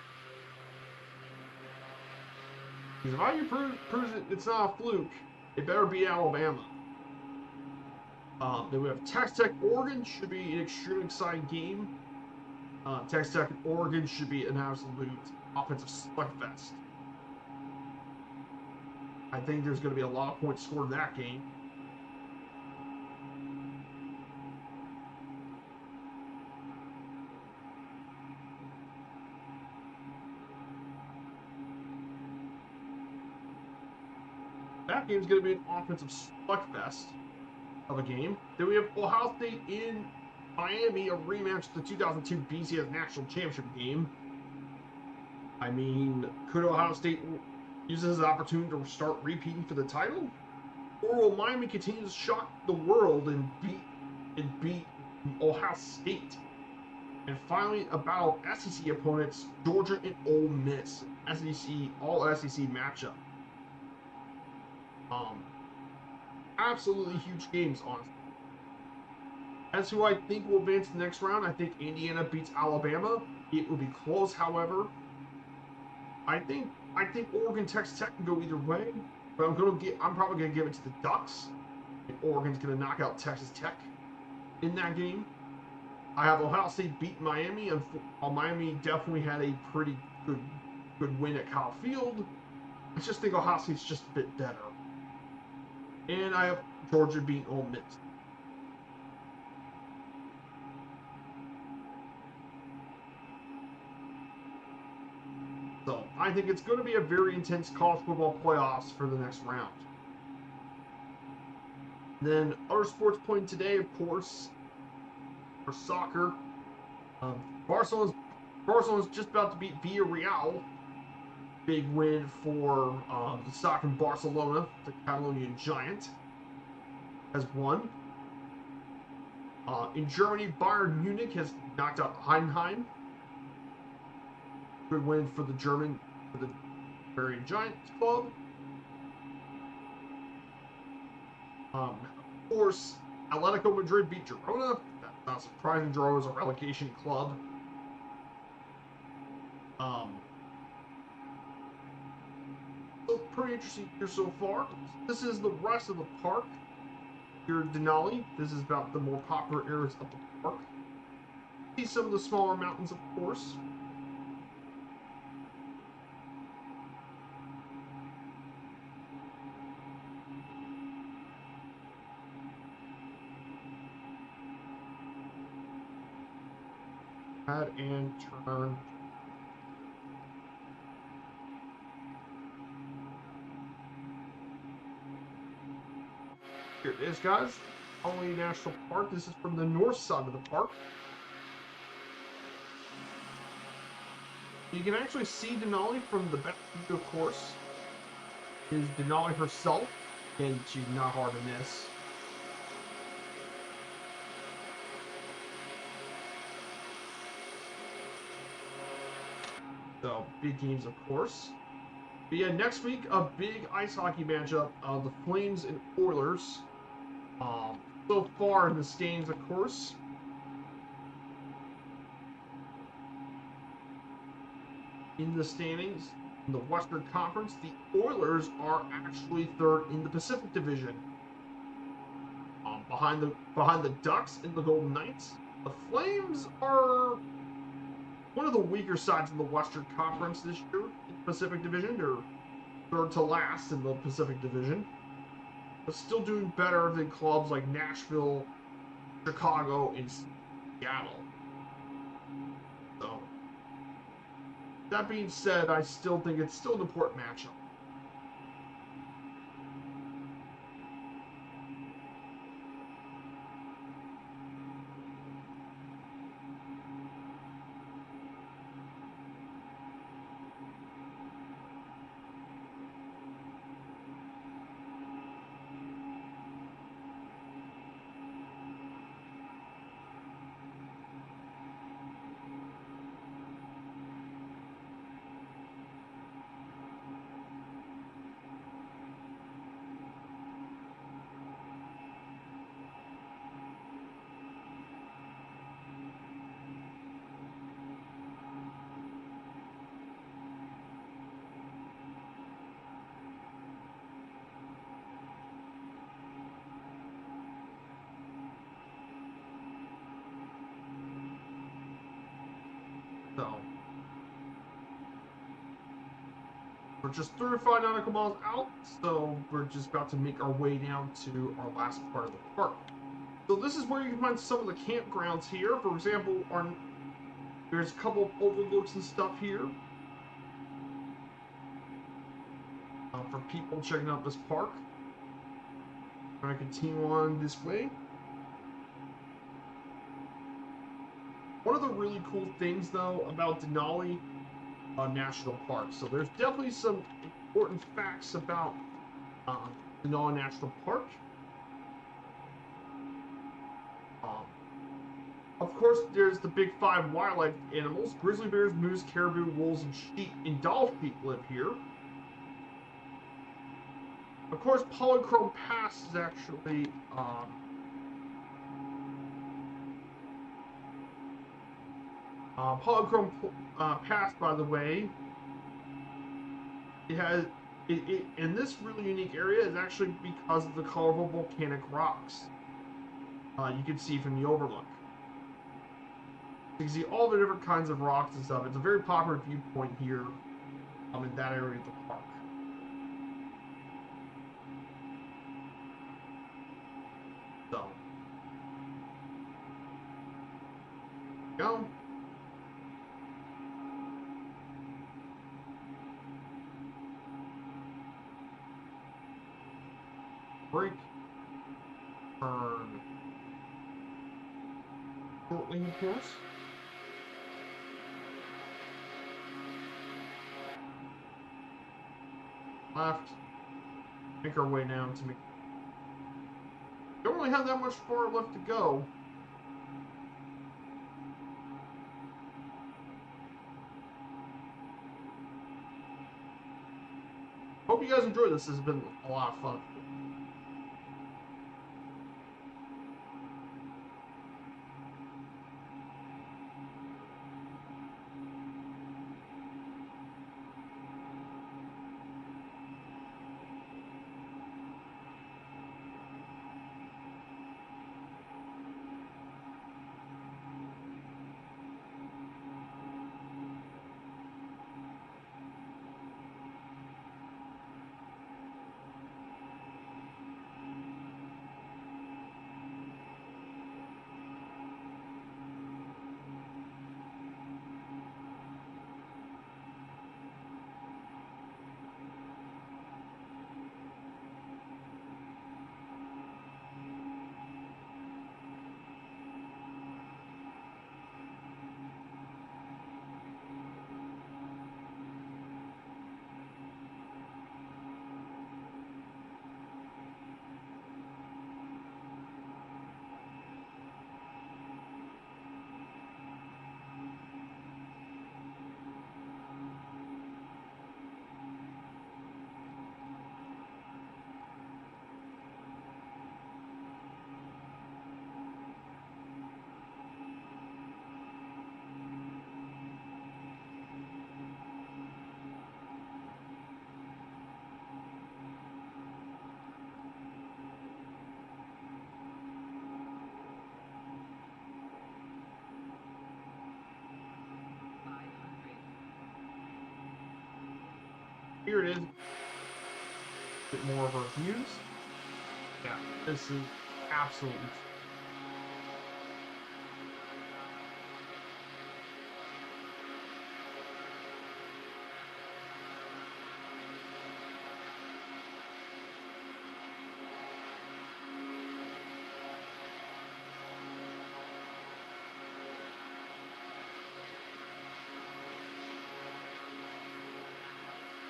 Speaker 1: Because if I can prove it's not a fluke, it better be Alabama. Then we have Texas Tech, Oregon. Should be an extremely exciting game. Texas Tech and Oregon should be an absolute offensive slugfest. I think there's going to be a lot of points scored in that game. That game's going to be an offensive slugfest of a game. Then we have Ohio State in Miami, a rematch of the 2002 BCS National Championship game. I mean, could Ohio State use this as an opportunity to start repeating for the title? Or will Miami continue to shock the world and beat Ohio State? And finally, a battle of SEC opponents, Georgia and Ole Miss, all SEC matchup. Absolutely huge games, honestly. As who I think will advance to the next round, I think Indiana beats Alabama. It will be close, however. I think Oregon Texas Tech can go either way, but I'm probably gonna give it to the Ducks. And Oregon's gonna knock out Texas Tech in that game. I have Ohio State beat Miami, and Miami definitely had a pretty good win at Kyle Field. I just think Ohio State's just a bit better. And I have Georgia beating Ole Miss. So I think it's going to be a very intense college football playoffs for the next round. Then other sports playing today, of course, for soccer. Barcelona's just about to beat Villarreal. Big win for the soccer in Barcelona. The Catalonian giant has won. In Germany, Bayern Munich has knocked out Heidenheim. Good win for the Bavarian Giants club. Of course, Atletico Madrid beat Girona. That's not surprising. Girona is a relegation club. So pretty interesting here so far. This is the rest of the park. Here at Denali. This is about the more popular areas of the park. See some of the smaller mountains, of course. Add and turn. Here it is, guys. Denali National Park. This is from the north side of the park. You can actually see Denali from the back view, of course. Is Denali herself, and she's not hard to miss. So, big games, of course. But yeah, next week, a big ice hockey matchup of the Flames and Oilers. So far in the standings, of course. In the standings, in the Western Conference, the Oilers are actually third in the Pacific Division. Behind the Ducks and the Golden Knights. The Flames are one of the weaker sides in the Western Conference this year in the Pacific Division. They're third to last in the Pacific Division, but still doing better than clubs like Nashville, Chicago, and Seattle. So, that being said, I still think it's still an important matchup. So, we're just 35 nautical miles out, so we're just about to make our way down to our last part of the park. So this is where you can find some of the campgrounds here. For example, there's a couple of overlooks and stuff here. for people checking out this park. I'm going to continue on this way. One of the really cool things, though, about Denali National Park, so there's definitely some important facts about Denali National Park. Of course, there's the big five wildlife animals. Grizzly bears, moose, caribou, wolves, and sheep and Dall sheep live here. Of course, Polychrome Pass is actually Polychrome Pass, by the way, it has in this really unique area is actually because of the colorful volcanic rocks you can see from the overlook. You can see all the different kinds of rocks and stuff. It's a very popular viewpoint here in that area of the park. So, go. Break. Turn. Shortly, of course. Left. Make our way down to make. Don't really have that much far left to go. Hope you guys enjoyed this. This has been a lot of fun. Here it is. A bit more of our views. Yeah, this is absolutely.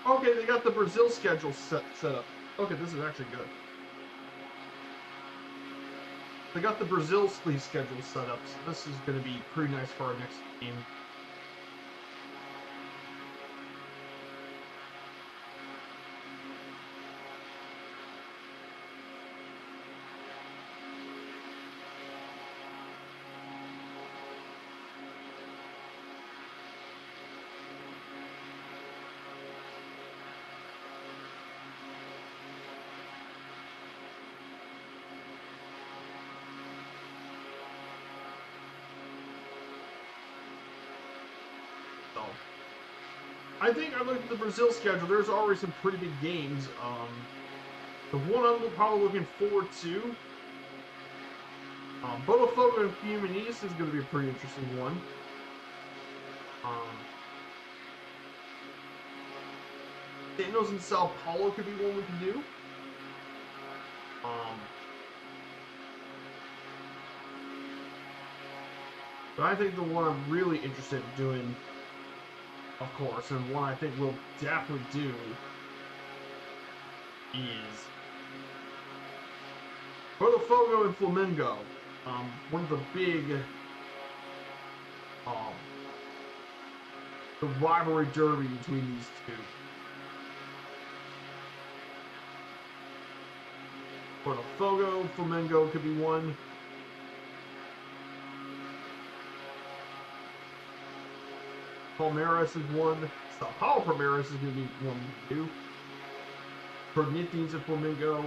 Speaker 1: Okay, they got the Brazil schedule set up. Okay, this is actually good. They got the Brazil sleeve schedule set up, so this is going to be pretty nice for our next game. I think I looked at the Brazil schedule. There's already some pretty big games. The one I'm probably looking forward to, Botafogo and Fluminense is going to be a pretty interesting one. Santos and Sao Paulo could be one we can do. But I think the one I'm really interested in doing, of course, and one I think we'll definitely do is Botafogo and Flamengo. One of the big the rivalry derby between these two. Botafogo, Flamengo could be one. Palmeiras is one. Sao Paulo Palmeiras is going to be one we do. Corinthians and Flamengo.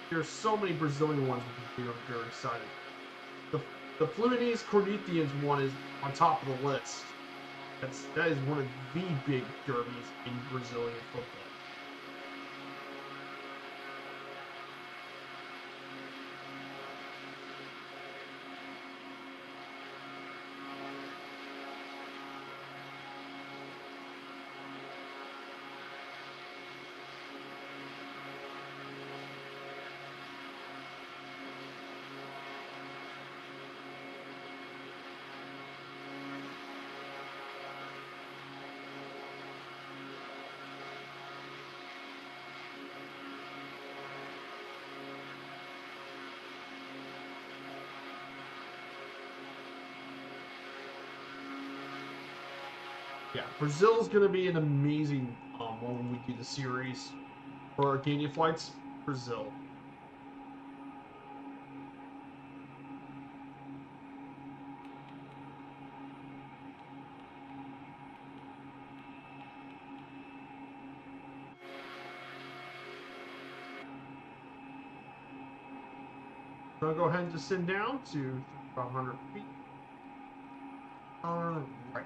Speaker 1: There's so many Brazilian ones we can do. I'm very excited. The Fluminense Corinthians one is on top of the list. That is one of the big derbies in Brazilian football. Yeah, Brazil's going to be an amazing one when we do the series for Arcadia flights. Brazil. So I'll go ahead and descend down to 500 feet. All right.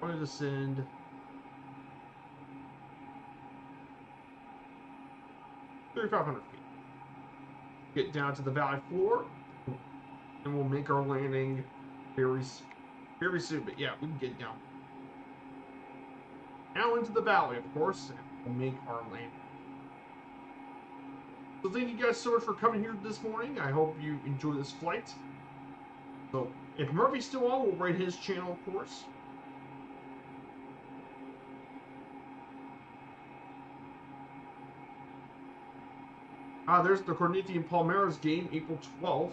Speaker 1: I'm going to descend 3,500 feet. Get down to the valley floor, and we'll make our landing very soon. But yeah, we can get down now into the valley, of course, and we'll make our landing. So thank you guys so much for coming here this morning. I hope you enjoy this flight. So if Murphy's still on, we'll rate his channel, of course. There's the Corinthians Palmeiras game, April 12th.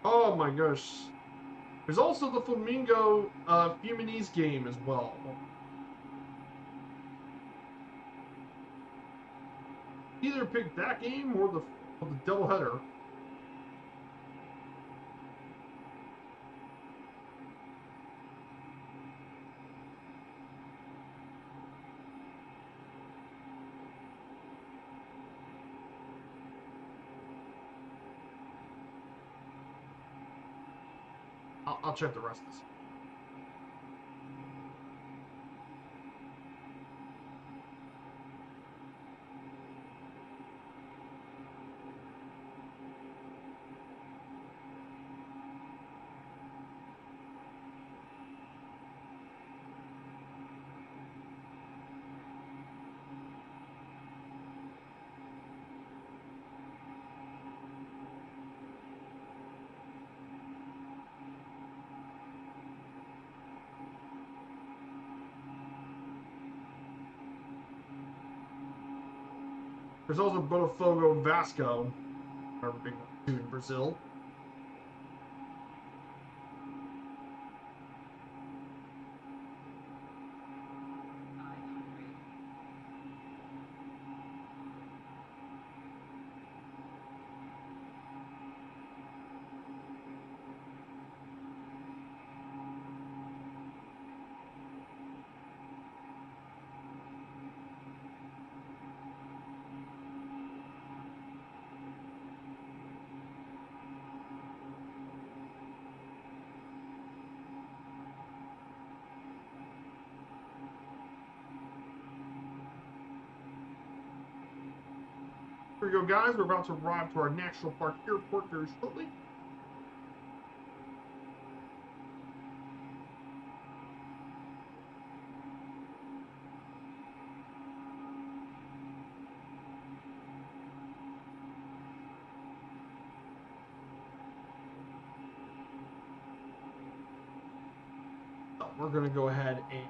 Speaker 1: Oh my gosh. There's also the Flamingo Fluminense game as well. Either pick that game or the doubleheader. I'll check the rest of this. There's also Botafogo Vasco, another big one too in Brazil. Here we go, guys. We're about to arrive to our national park airport very shortly. So we're going to go ahead and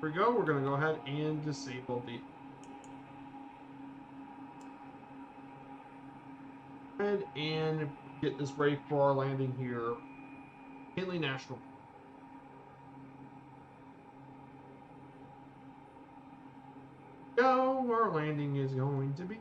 Speaker 1: here we go. We're going to go ahead and disable the and get this ready for our landing here. McKinley National Park. Go, our landing is going to be.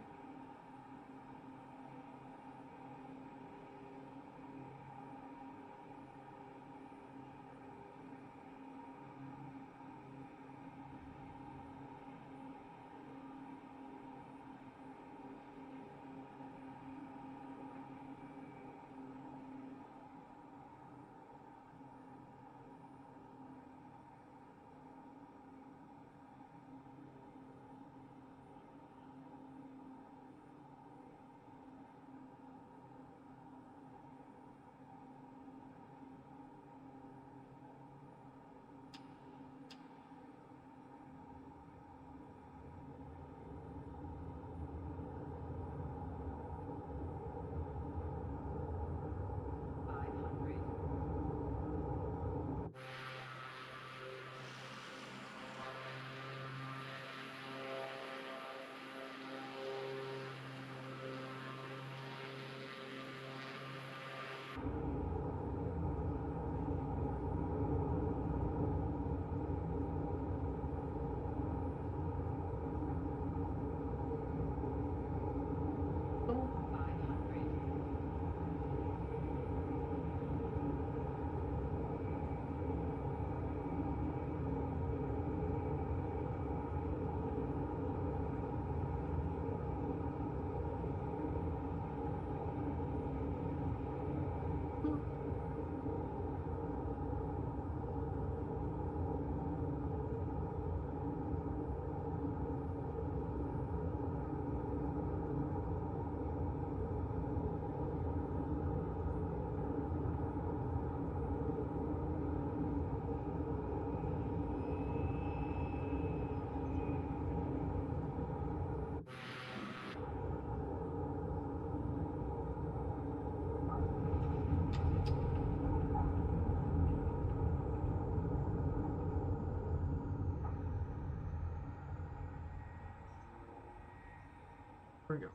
Speaker 1: Here we go.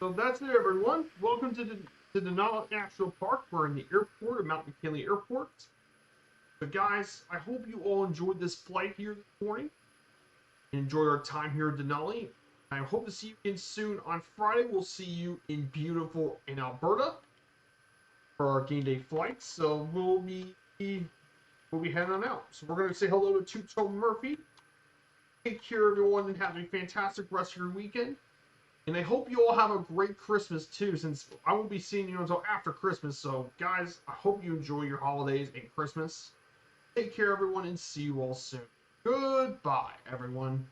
Speaker 1: So that's it, everyone. Welcome to Denali National Park. We're in the airport of Mount McKinley Airport. So, guys, I hope you all enjoyed this flight here this morning. Enjoy our time here at Denali. I hope to see you again soon on Friday. We'll see you in beautiful in Alberta for our game day flights. So we'll be heading on out. So we're going to say hello to Two-Tone Murphy. Take care, everyone, and have a fantastic rest of your weekend. And I hope you all have a great Christmas, too, since I won't be seeing you until after Christmas. So, guys, I hope you enjoy your holidays and Christmas. Take care, everyone, and see you all soon. Goodbye, everyone.